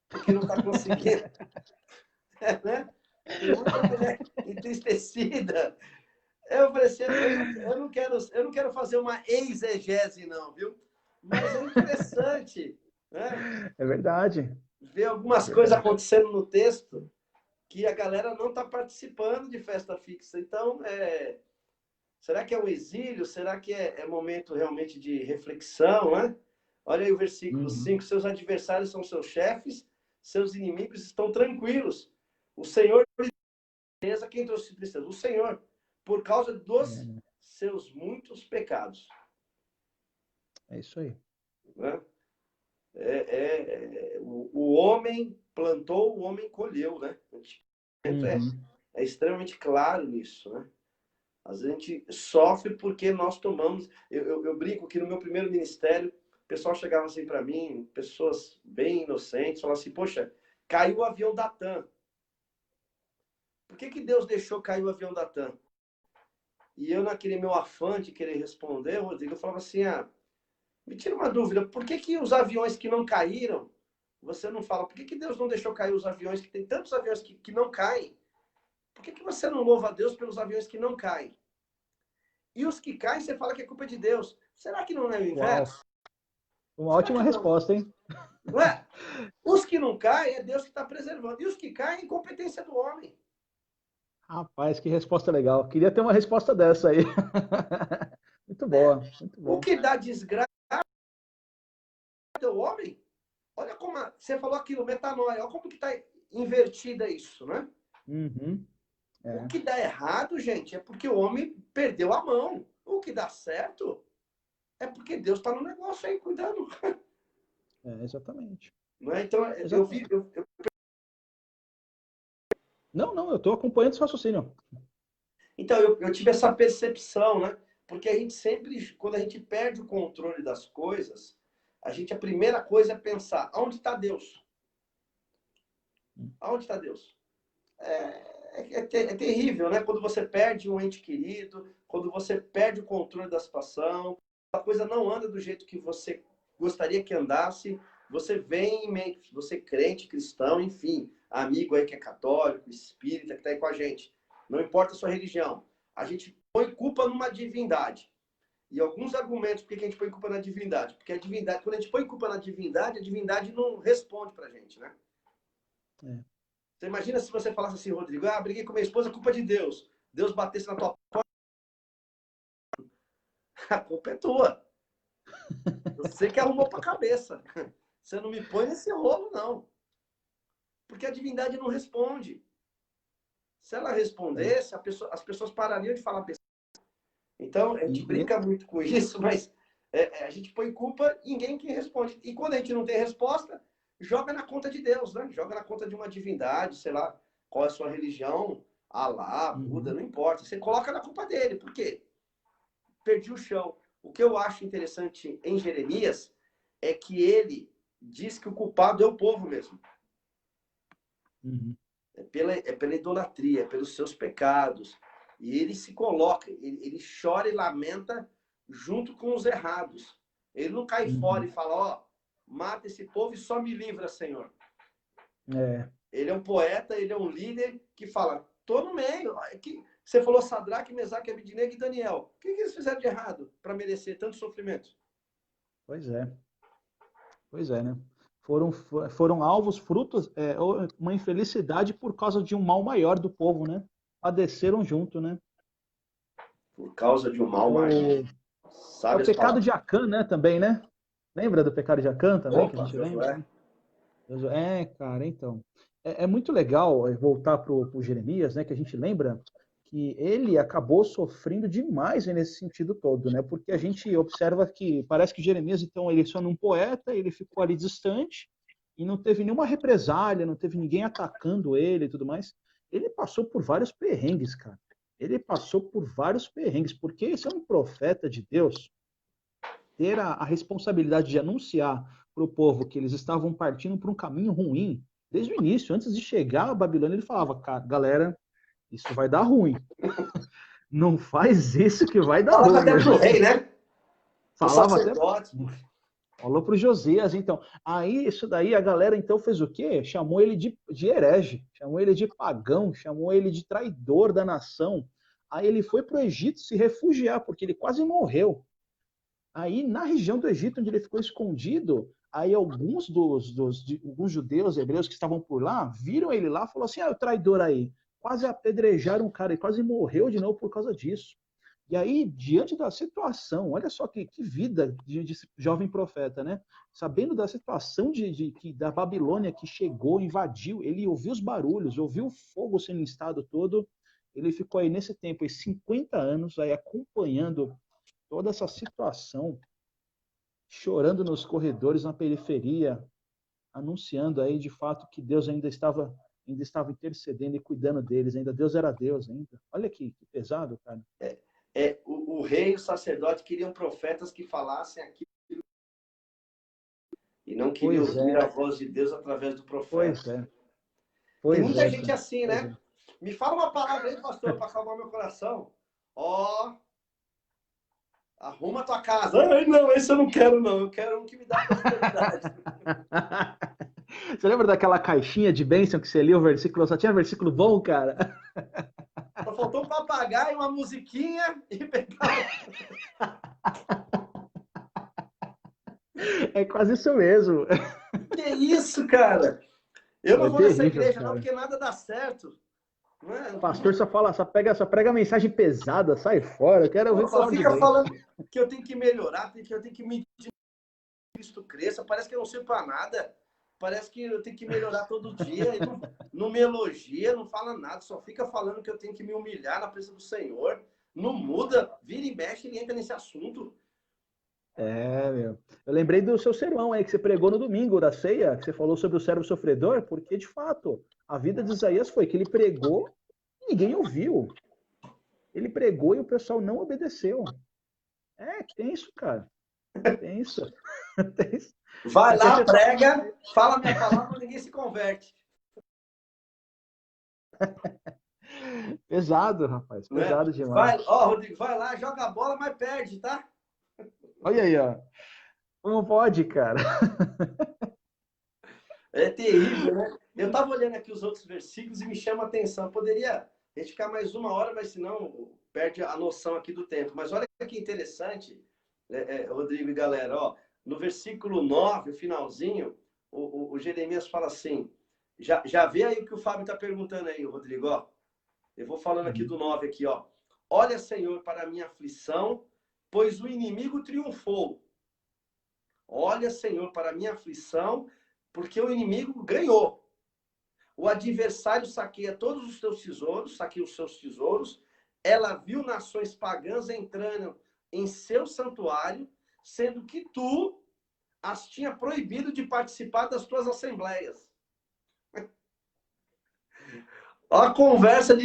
porque não está conseguindo. Né? Tem muita mulher entristecida. Eu falei assim, eu não quero fazer uma exegese, não, viu? Mas é interessante, né? É verdade. Ver algumas coisas acontecendo no texto que a galera não está participando de festa fixa. Então, será que é um exílio? Será que é momento realmente de reflexão, né? Olha aí o versículo 5. Seus adversários são seus chefes, seus inimigos estão tranquilos. O Senhor, tristeza, quem trouxe tristeza? O Senhor, por causa dos seus muitos pecados. É isso aí. Né? O homem plantou, o homem colheu, né? É extremamente claro nisso, né? Às vezes a gente sofre porque nós tomamos... Eu brinco que no meu primeiro ministério, o pessoal chegava assim para mim, pessoas bem inocentes, falavam assim, poxa, caiu o avião da TAM. Por que Deus deixou cair o avião da TAM? E eu, naquele meu afã de querer responder, Rodrigo, eu falava assim, me tira uma dúvida, por que os aviões que não caíram, você não fala, por que Deus não deixou cair os aviões, que tem tantos aviões que não caem? Por que você não louva a Deus pelos aviões que não caem? E os que caem, você fala que é culpa de Deus. Será que não é o inverso? Uau. Uma ótima resposta, hein? Não é? Os que não caem, é Deus que está preservando. E os que caem, é incompetência do homem. Rapaz, que resposta legal. Queria ter uma resposta dessa aí. Muito boa, muito bom. O que dá desgraça é o homem. Olha como você falou aquilo, metanoia. Olha como que está invertida isso, né? O que dá errado, gente, é porque o homem perdeu a mão. O que dá certo é porque Deus está no negócio aí, cuidando. Exatamente. Não é? Então, exatamente. Não, eu estou acompanhando esse raciocínio. Então, eu tive essa percepção, né? Porque a gente sempre, quando a gente perde o controle das coisas, a primeira coisa é pensar, onde está Deus? Aonde está Deus? É terrível, né? Quando você perde um ente querido, quando você perde o controle da situação, a coisa não anda do jeito que você gostaria que andasse, você vem, você crente, cristão, enfim, amigo aí que é católico, espírita, que está aí com a gente. Não importa a sua religião. A gente põe culpa numa divindade. E alguns argumentos por que a gente põe culpa na divindade. Porque a divindade, quando a gente põe culpa na divindade, a divindade não responde pra gente, né? Você imagina se você falasse assim, Rodrigo, briguei com minha esposa, culpa de Deus. Deus batesse na tua porta. A culpa é tua. Você que arrumou pra cabeça. Você não me põe nesse rolo, não. Porque a divindade não responde. Se ela respondesse, as pessoas parariam de falar besteira. Então, a gente brinca muito com isso, mas a gente põe culpa em ninguém que responde. E quando a gente não tem resposta, joga na conta de Deus, né? Joga na conta de uma divindade, sei lá, qual é a sua religião, Alá, Buda, não importa. Você coloca na culpa dele. Por quê? Perdi o chão. O que eu acho interessante em Jeremias é que ele diz que o culpado é o povo mesmo. É pela idolatria, é pelos seus pecados. E ele se coloca, ele chora e lamenta junto com os errados. Ele não cai fora e fala, mata esse povo e só me livra, Senhor. Ele é um poeta, ele é um líder que fala, tô no meio. Você falou Sadraque, Mesaque, Abednego e Daniel. O que eles fizeram de errado para merecer tanto sofrimento? Pois é, né? Foram alvos, frutos, uma infelicidade por causa de um mal maior do povo, né? Padeceram junto, né? Por causa de um mal maior. É o pecado de Acã, né? Também, né? Lembra do pecado de Acã também, que a gente lembra? Cara, então. É muito legal voltar para o Jeremias, né? Que a gente lembra que ele acabou sofrendo demais nesse sentido todo, né? Porque a gente observa que parece que Jeremias, então, ele só um poeta, ele ficou ali distante e não teve nenhuma represália, não teve ninguém atacando ele e tudo mais. Ele passou por vários perrengues, cara. Ele passou por vários perrengues, porque esse é um profeta de Deus, ter a responsabilidade de anunciar para o povo que eles estavam partindo para um caminho ruim, desde o início, antes de chegar a Babilônia, ele falava, galera, isso vai dar ruim. Não faz isso que vai dar ruim. Falava até pro rei, né? Falava até... Falou pro Josias, então. Aí, isso daí, a galera, então, fez o quê? Chamou ele de herege, chamou ele de pagão, chamou ele de traidor da nação. Aí ele foi pro Egito se refugiar, porque ele quase morreu. Aí, na região do Egito, onde ele ficou escondido, Aí alguns judeus, hebreus que estavam por lá, viram ele lá, falou assim, o traidor aí. Quase apedrejaram o cara e quase morreu de novo por causa disso. E aí, diante da situação, olha só que vida de jovem profeta, né? Sabendo da situação da Babilônia que chegou, invadiu, ele ouviu os barulhos, ouviu o fogo sendo instado todo, ele ficou aí nesse tempo, aí 50 anos, aí acompanhando toda essa situação, chorando nos corredores, na periferia, anunciando aí de fato que Deus ainda estava intercedendo e cuidando deles, ainda Deus era Deus ainda. Olha que pesado, cara. O rei e o sacerdote queriam profetas que falassem aquilo e não queriam ouvir a voz de Deus através do profeta. Tem muita gente assim, né? Me fala uma palavra aí, pastor, para acalmar meu coração. Arruma a tua casa. Ai, não, esse eu não quero, não. Eu quero um que me dá prosperidade. Você lembra daquela caixinha de bênção que você lia o versículo? Só tinha versículo bom, cara? Só faltou um papagaio, uma musiquinha e pegar. É quase isso mesmo. Que isso, cara? Eu não vou nessa igreja, cara. não, porque nada dá certo. O pastor só prega a mensagem pesada, sai fora. Eu quero ouvir só fica falando que eu tenho que melhorar, que eu tenho que me Cristo cresça. Parece que eu não sirvo para nada. Parece que eu tenho que melhorar todo dia. Não me elogia, não fala nada. Só fica falando que eu tenho que me humilhar na presença do Senhor. Não muda. Vira e mexe, ele entra nesse assunto. Meu. Eu lembrei do seu sermão aí que você pregou no domingo da ceia, que você falou sobre o servo sofredor, porque, de fato, a vida de Isaías foi que ele pregou e ninguém ouviu. Ele pregou e o pessoal não obedeceu. Tem isso, cara. Tem isso. Tem isso. Vai lá, prega, fala minha palavra, ninguém se converte. Pesado, rapaz. Pesado demais. Rodrigo, vai lá, joga a bola, mas perde, tá? Olha aí, ó. Não pode, cara. É terrível, né? Eu estava olhando aqui os outros versículos e me chama a atenção. Poderia a gente ficar mais uma hora, mas senão perde a noção aqui do tempo. Mas olha que interessante, Rodrigo e galera. No versículo 9, o finalzinho, o Jeremias fala assim, já vê aí o que o Fábio está perguntando aí, Rodrigo. Eu vou falando aqui do 9 aqui. Olha, Senhor, para a minha aflição, pois o inimigo triunfou. Olha, Senhor, para a minha aflição, porque o inimigo ganhou. O adversário saqueia todos os teus tesouros, saqueia os seus tesouros. Ela viu nações pagãs entrando em seu santuário, sendo que tu as tinha proibido de participar das tuas assembleias. Olha a conversa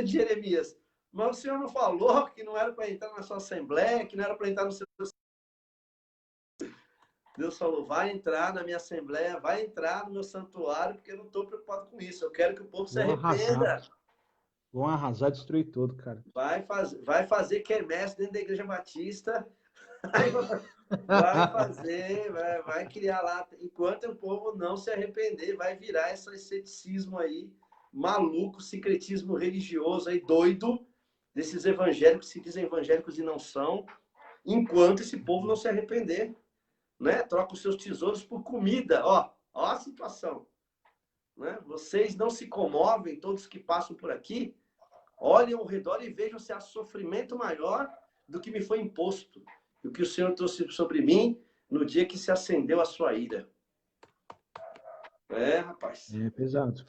de Jeremias. Mas o Senhor não falou que não era para entrar na sua assembleia, que não era para entrar no seu... Deus falou, vai entrar na minha assembleia, vai entrar no meu santuário, porque eu não estou preocupado com isso. Eu quero que o povo se arrependa. Vão arrasar, destruir tudo, cara. Vai fazer quermesse dentro da Igreja Batista. Vai criar lá. Enquanto o povo não se arrepender, vai virar esse ceticismo aí, maluco, secretismo religioso aí, doido, desses evangélicos que se dizem evangélicos e não são, enquanto esse povo não se arrepender. Né? Troca os seus tesouros por comida. Ó a situação. Né? Vocês não se comovem, todos que passam por aqui, olhem ao redor e vejam se há sofrimento maior do que me foi imposto, do que o Senhor trouxe sobre mim no dia que se acendeu a sua ira. Rapaz. É pesado.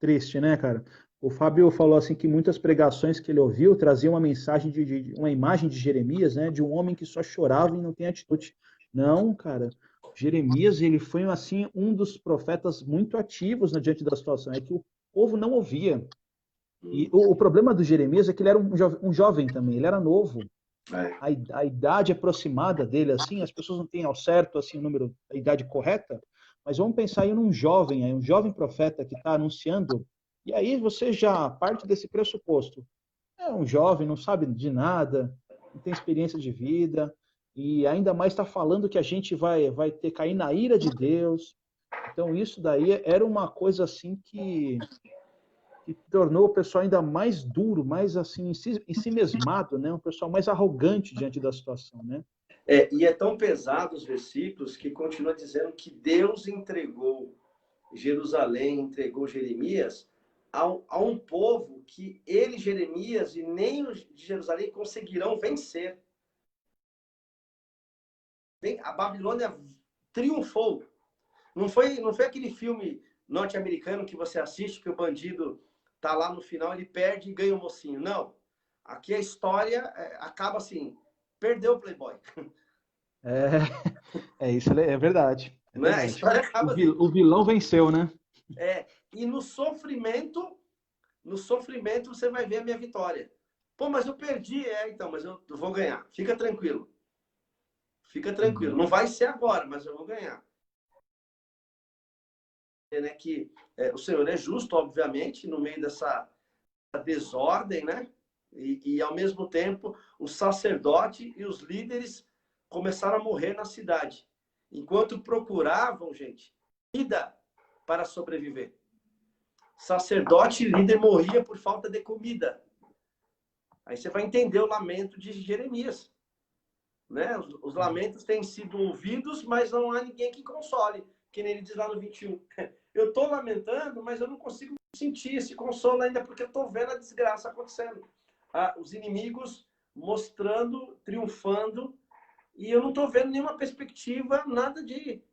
Triste, né, cara? O Fábio falou assim que muitas pregações que ele ouviu traziam uma mensagem uma imagem de Jeremias, né, de um homem que só chorava e não tem atitude. Não, cara. Jeremias, ele foi assim um dos profetas muito ativos diante da situação, é que o povo não ouvia. E o problema do Jeremias é que ele era um jovem também, ele era novo. A idade aproximada dele, assim, as pessoas não têm ao certo assim o número, a idade correta, mas vamos pensar em um jovem profeta que está anunciando. E aí você já parte desse pressuposto. É um jovem, não sabe de nada, não tem experiência de vida, e ainda mais está falando que a gente vai cair na ira de Deus. Então isso daí era uma coisa assim que tornou o pessoal ainda mais duro, mais assim, em si mesmado, né? Um pessoal mais arrogante diante da situação, né? E é tão pesado os versículos que continua dizendo que Deus entregou Jerusalém, entregou Jeremias a um povo que ele, Jeremias, e nem os de Jerusalém conseguirão vencer. A Babilônia triunfou. Não foi aquele filme norte-americano que você assiste que o bandido tá lá no final, ele perde e ganha o mocinho. Não. Aqui a história acaba assim, perdeu o Playboy. Isso, é verdade. É Né? A verdade. história acaba assim. O vilão venceu, né? E no sofrimento você vai ver a minha vitória. Pô, mas eu perdi. Então, mas eu vou ganhar. Fica tranquilo. Fica tranquilo. Não vai ser agora, mas eu vou ganhar. Né, que o Senhor é justo, obviamente, no meio dessa desordem, né? E ao mesmo tempo, o sacerdote e os líderes começaram a morrer na cidade. Enquanto procuravam, gente, vida para sobreviver. Sacerdote e líder morria por falta de comida. Aí você vai entender o lamento de Jeremias. Né? Os lamentos têm sido ouvidos, mas não há ninguém que console. Que nem ele diz lá no 21. Eu estou lamentando, mas eu não consigo sentir esse consolo ainda, porque eu estou vendo a desgraça acontecendo. Os inimigos mostrando, triunfando, e eu não estou vendo nenhuma perspectiva, nada de...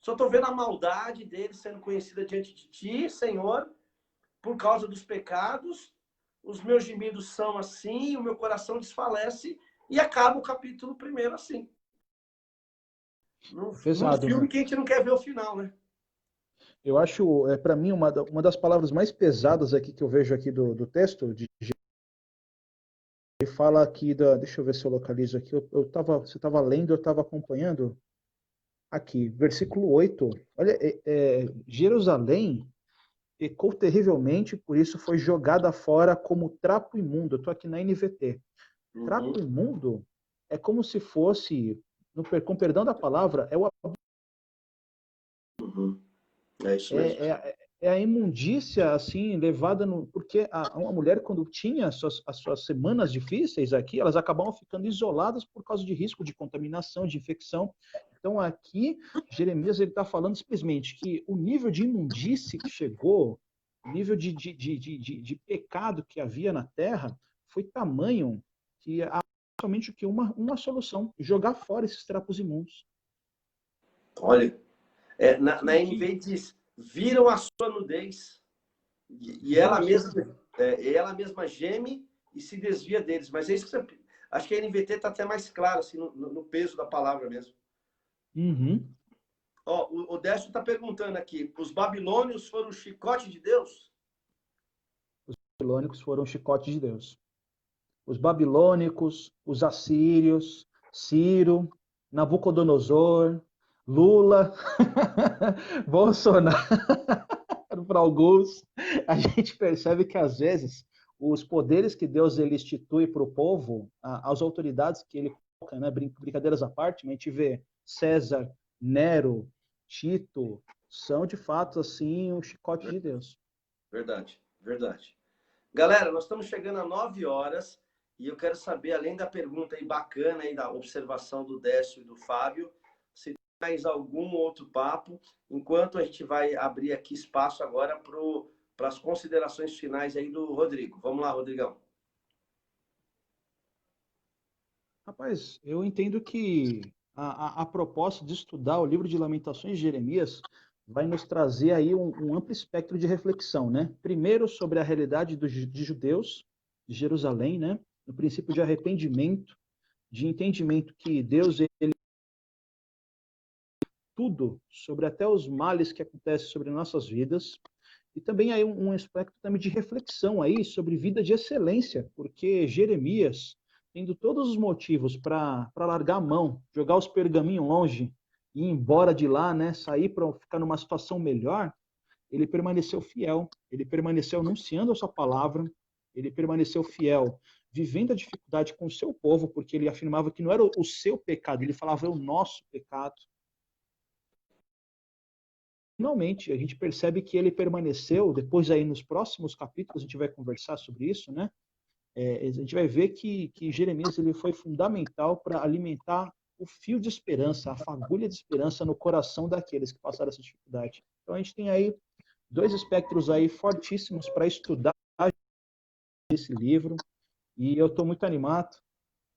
Só estou vendo a maldade deles sendo conhecida diante de ti, Senhor, por causa dos pecados. Os meus gemidos são assim, o meu coração desfalece, e acaba o capítulo 1 assim. Num filme, né? Que a gente não quer ver o final, né? Eu acho, para mim, uma das palavras mais pesadas aqui que eu vejo aqui do texto, ele fala aqui deixa eu ver se eu localizo aqui, você estava lendo, eu estava acompanhando, aqui, versículo 8, olha, Jerusalém pecou terrivelmente, por isso foi jogada fora como trapo imundo. Eu estou aqui na NVT. Trapo imundo é como se fosse, com perdão da palavra, é o É isso mesmo. É a imundícia, assim, levada no... Porque uma mulher, quando tinha as suas semanas difíceis aqui, elas acabavam ficando isoladas por causa de risco de contaminação, de infecção. Então, aqui, Jeremias está falando simplesmente que o nível de imundície que chegou, o nível de pecado que havia na terra, foi tamanho que há somente que uma solução, jogar fora esses trapos imundos. Olha, na NVI diz, viram a sua nudez, e ela mesma geme e se desvia deles. Mas é isso que você... Acho que a NVT está até mais claro, assim, no peso da palavra mesmo. Ó, o Décio está perguntando aqui, os babilônios foram o chicote de Deus? Os babilônicos foram o chicote de Deus. Os babilônicos, os assírios, Ciro, Nabucodonosor, Lula, Bolsonaro, para alguns, a gente percebe que às vezes os poderes que Deus ele institui para o povo, as autoridades que ele coloca, né, brincadeiras à parte, a gente vê César, Nero, Tito, são de fato assim o chicote de Deus. Verdade, verdade. Galera, nós estamos chegando a 9 horas e eu quero saber, além da pergunta aí bacana aí da observação do Décio e do Fábio, se tem mais algum outro papo, enquanto a gente vai abrir aqui espaço agora para as considerações finais aí do Rodrigo. Vamos lá, Rodrigão. Rapaz, eu entendo que a proposta de estudar o livro de Lamentações de Jeremias vai nos trazer aí um amplo espectro de reflexão, né? Primeiro sobre a realidade de judeus, de Jerusalém, né? No princípio de arrependimento, de entendimento que Deus, ele tudo sobre até os males que acontecem sobre nossas vidas, e também aí um aspecto também de reflexão aí sobre vida de excelência, porque Jeremias, tendo todos os motivos para largar a mão, jogar os pergaminhos longe, e ir embora de lá, né, sair para ficar numa situação melhor, ele permaneceu fiel, ele permaneceu anunciando a sua palavra, ele permaneceu fiel, vivendo a dificuldade com o seu povo, porque ele afirmava que não era o seu pecado, ele falava é o nosso pecado. Finalmente, a gente percebe que ele permaneceu, depois aí nos próximos capítulos a gente vai conversar sobre isso, né? A gente vai ver que Jeremias ele foi fundamental para alimentar o fio de esperança, a fagulha de esperança no coração daqueles que passaram essa dificuldade. Então a gente tem aí dois espectros aí fortíssimos para estudar esse livro, e eu estou muito animado.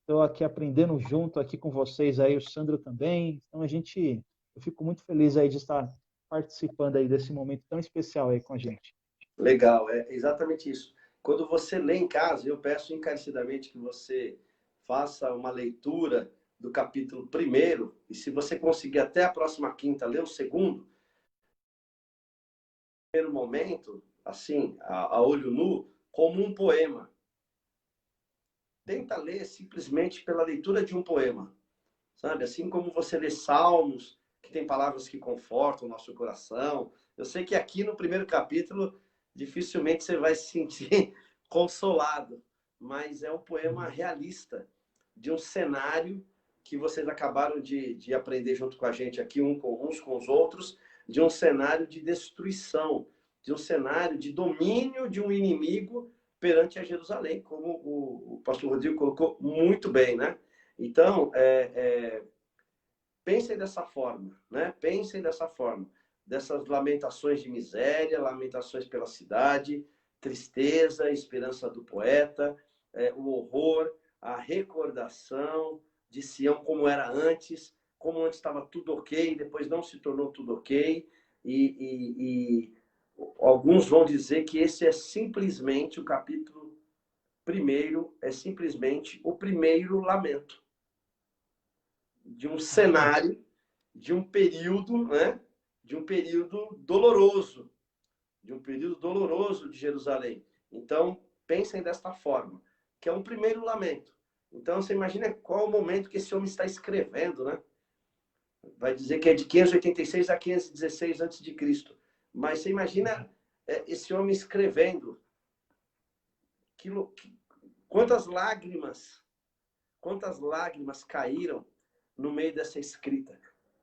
Estou aqui aprendendo junto aqui com vocês aí, o Sandro também. Então eu fico muito feliz aí de estar participando aí desse momento tão especial aí com a gente. Legal, é exatamente isso. Quando você lê em casa, eu peço encarecidamente que você faça uma leitura do capítulo primeiro, e se você conseguir até a próxima quinta ler o segundo, primeiro momento, assim, a olho nu, como um poema. Tenta ler simplesmente pela leitura de um poema, sabe? Assim como você lê Salmos, que tem palavras que confortam o nosso coração. Eu sei que aqui no primeiro capítulo, dificilmente você vai se sentir consolado, mas é um poema realista, de um cenário que vocês acabaram de aprender junto com a gente aqui, uns com os outros, de um cenário de destruição, de um cenário de domínio de um inimigo perante a Jerusalém, como o pastor Rodrigo colocou muito bem, né? Então, pensem dessa forma, né? Pensem dessa forma, dessas lamentações de miséria, lamentações pela cidade, tristeza, esperança do poeta, o horror, a recordação de Sião como era antes, como antes estava tudo ok, depois não se tornou tudo ok, e alguns vão dizer que esse é simplesmente o capítulo primeiro, é simplesmente o primeiro lamento de um cenário, de um período, né? De um período doloroso, de Jerusalém. Então, pensem desta forma, que é um primeiro lamento. Então, você imagina qual o momento que esse homem está escrevendo, né? Vai dizer que é de 586 a 516 a.C. Mas você imagina esse homem escrevendo. Quantas lágrimas caíram no meio dessa escrita?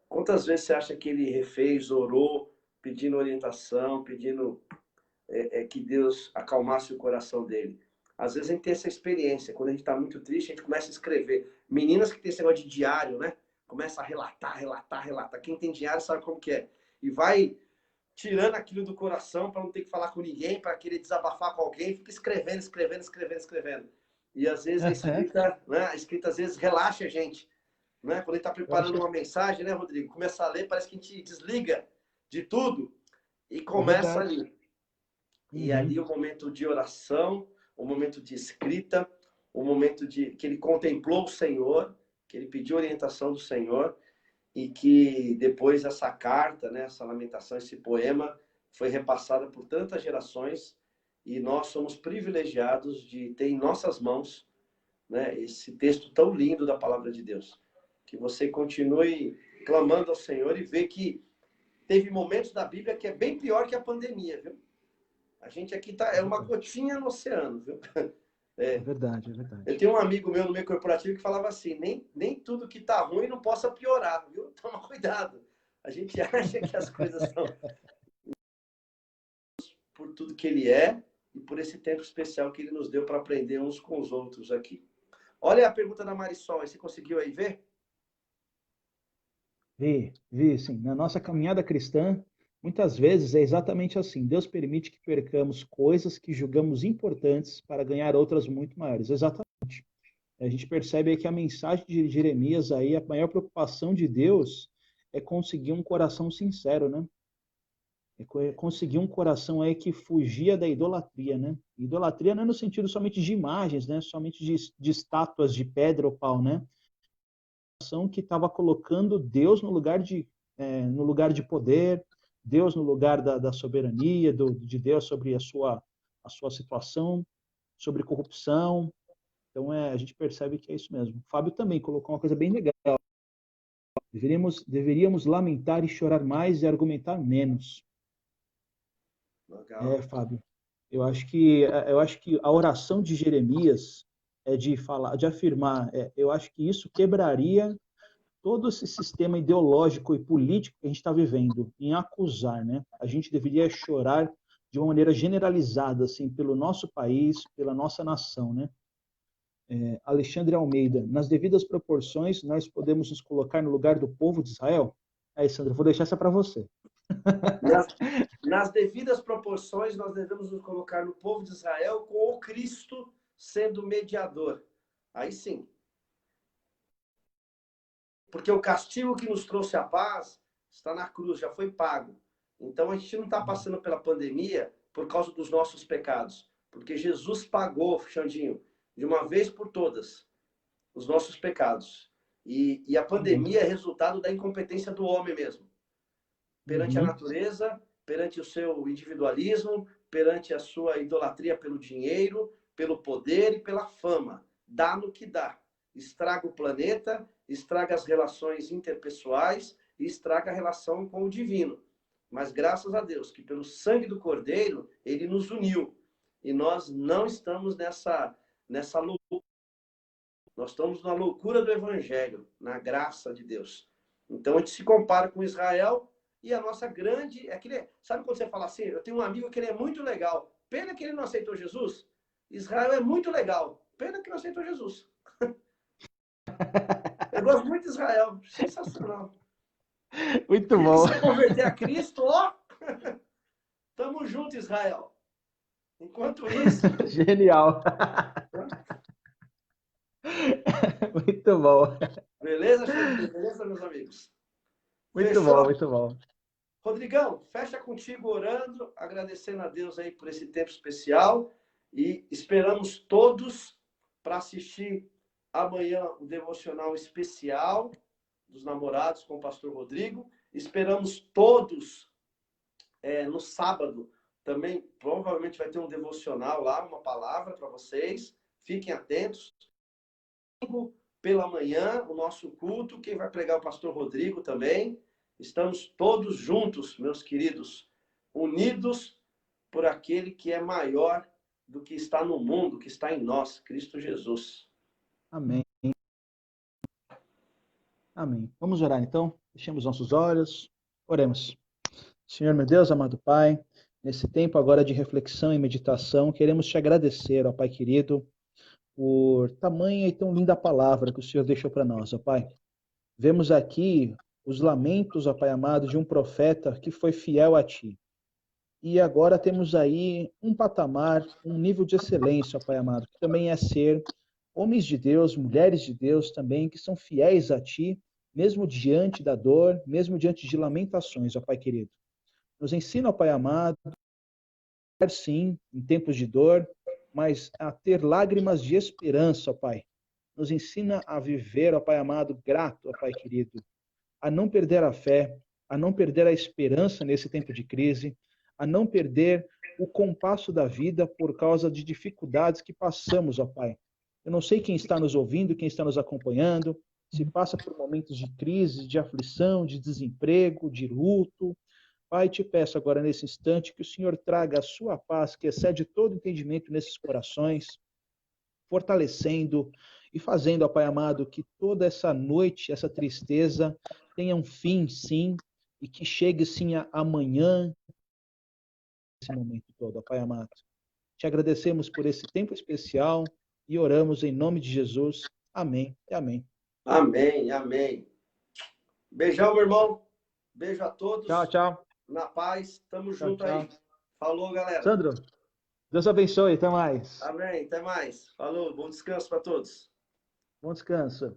Quantas vezes você acha que ele refez, orou, pedindo orientação, pedindo que Deus acalmasse o coração dele? Às vezes a gente tem essa experiência, quando a gente está muito triste, a gente começa a escrever. Meninas que têm esse negócio de diário, né? Começa a relatar. Quem tem diário sabe como que é. E vai tirando aquilo do coração para não ter que falar com ninguém, para querer desabafar com alguém, fica escrevendo. E às vezes a escrita às vezes relaxa a gente, né? Quando ele está preparando uma mensagem, né, Rodrigo? Começa a ler, parece que a gente desliga de tudo e começa ali. E ali o momento de oração, o momento de escrita, o momento que ele contemplou o Senhor, que ele pediu orientação do Senhor, e que depois essa carta, né, essa lamentação, esse poema, foi repassada por tantas gerações, e nós somos privilegiados de ter em nossas mãos, né, esse texto tão lindo da palavra de Deus. Que você continue clamando ao Senhor e ver que teve momentos da Bíblia que é bem pior que a pandemia, viu? A gente aqui é uma gotinha no oceano, viu? É verdade. Eu tenho um amigo meu no meio corporativo que falava assim, nem tudo que tá ruim não possa piorar, viu? Toma cuidado. A gente acha que as coisas são por tudo que ele é e por esse tempo especial que ele nos deu para aprender uns com os outros aqui. Olha a pergunta da Marisol, você conseguiu aí ver? Vi, sim. Na nossa caminhada cristã, muitas vezes é exatamente assim. Deus permite que percamos coisas que julgamos importantes para ganhar outras muito maiores. Exatamente. A gente percebe aí que a mensagem de Jeremias aí, a maior preocupação de Deus é conseguir um coração sincero, né? É conseguir um coração aí que fugia da idolatria, né? Idolatria não é no sentido somente de imagens, né? Somente de estátuas de pedra ou pau, né? Que estava colocando Deus no lugar de poder, Deus no lugar da soberania, de Deus sobre a sua situação, sobre corrupção. Então, a gente percebe que é isso mesmo. O Fábio também colocou uma coisa bem legal. Deveríamos lamentar e chorar mais e argumentar menos. Legal. Fábio, eu acho que a oração de Jeremias é de falar, de afirmar, eu acho que isso quebraria todo esse sistema ideológico e político que a gente está vivendo, em acusar, né? A gente deveria chorar de uma maneira generalizada, assim, pelo nosso país, pela nossa nação, né? Alexandre Almeida, nas devidas proporções, nós podemos nos colocar no lugar do povo de Israel? Aí, Sandra, eu vou deixar essa para você. Nas, nas devidas proporções, nós devemos nos colocar no povo de Israel com o Cristo sendo mediador. Aí sim. Porque o castigo que nos trouxe a paz está na cruz, já foi pago. Então a gente não está passando pela pandemia por causa dos nossos pecados. Porque Jesus pagou, Xandinho, de uma vez por todas, os nossos pecados. E a pandemia é resultado da incompetência do homem mesmo. Perante a natureza, perante o seu individualismo, perante a sua idolatria pelo dinheiro, pelo poder e pela fama. Dá no que dá. Estraga o planeta, estraga as relações interpessoais e estraga a relação com o divino. Mas graças a Deus, que pelo sangue do Cordeiro, ele nos uniu. E nós não estamos nessa loucura. Nós estamos na loucura do Evangelho, na graça de Deus. Então a gente se compara com Israel e a nossa grande... sabe quando você fala assim, eu tenho um amigo que ele é muito legal, pena que ele não aceitou Jesus? Israel é muito legal, pena que não aceitou Jesus. Eu gosto muito de Israel, sensacional. Muito bom. Se converter a Cristo, ó, tamo junto, Israel. Enquanto isso... Genial. Muito bom. Beleza, Xandinho? Beleza, meus amigos? Muito Fechou? bom, muito bom. Rodrigão, fecha contigo orando, agradecendo a Deus aí por esse tempo especial e esperamos todos para assistir amanhã o devocional especial dos namorados com o pastor Rodrigo. Esperamos todos no sábado também, provavelmente vai ter um devocional lá, uma palavra para vocês. Fiquem atentos. Pela manhã, o nosso culto, quem vai pregar é o pastor Rodrigo também. Estamos todos juntos, meus queridos, unidos por aquele que é maior do que está no mundo, que está em nós, Cristo Jesus. Amém. Amém. Vamos orar então? Fechemos nossos olhos. Oremos. Senhor, meu Deus, amado Pai, nesse tempo agora de reflexão e meditação, queremos te agradecer, ó Pai querido, por tamanha e tão linda palavra que o Senhor deixou para nós, ó Pai. Vemos aqui os lamentos, ó Pai amado, de um profeta que foi fiel a Ti. E agora temos aí um patamar, um nível de excelência, ó Pai amado, que também é ser homens de Deus, mulheres de Deus também, que são fiéis a Ti, mesmo diante da dor, mesmo diante de lamentações, ó Pai querido. Nos ensina, ó Pai amado, sim, em tempos de dor, mas a ter lágrimas de esperança, ó Pai. Nos ensina a viver, ó Pai amado, grato, ó Pai querido, a não perder a fé, a não perder a esperança nesse tempo de crise, a não perder o compasso da vida por causa de dificuldades que passamos, ó Pai. Eu não sei quem está nos ouvindo, quem está nos acompanhando, se passa por momentos de crise, de aflição, de desemprego, de luto. Pai, te peço agora nesse instante que o Senhor traga a sua paz, que excede todo entendimento nesses corações, fortalecendo e fazendo, ó Pai amado, que toda essa noite, essa tristeza, tenha um fim, sim, e que chegue, sim, amanhã, nesse momento todo, ó Pai amado. Te agradecemos por esse tempo especial e oramos em nome de Jesus. Amém e amém. Amém, amém. Beijão, meu irmão. Beijo a todos. Tchau, tchau. Na paz. Tamo junto Tchau. aí. Falou, galera. Sandro, Deus abençoe. Até mais. Amém. Até mais. Falou. Bom descanso para todos. Bom descanso.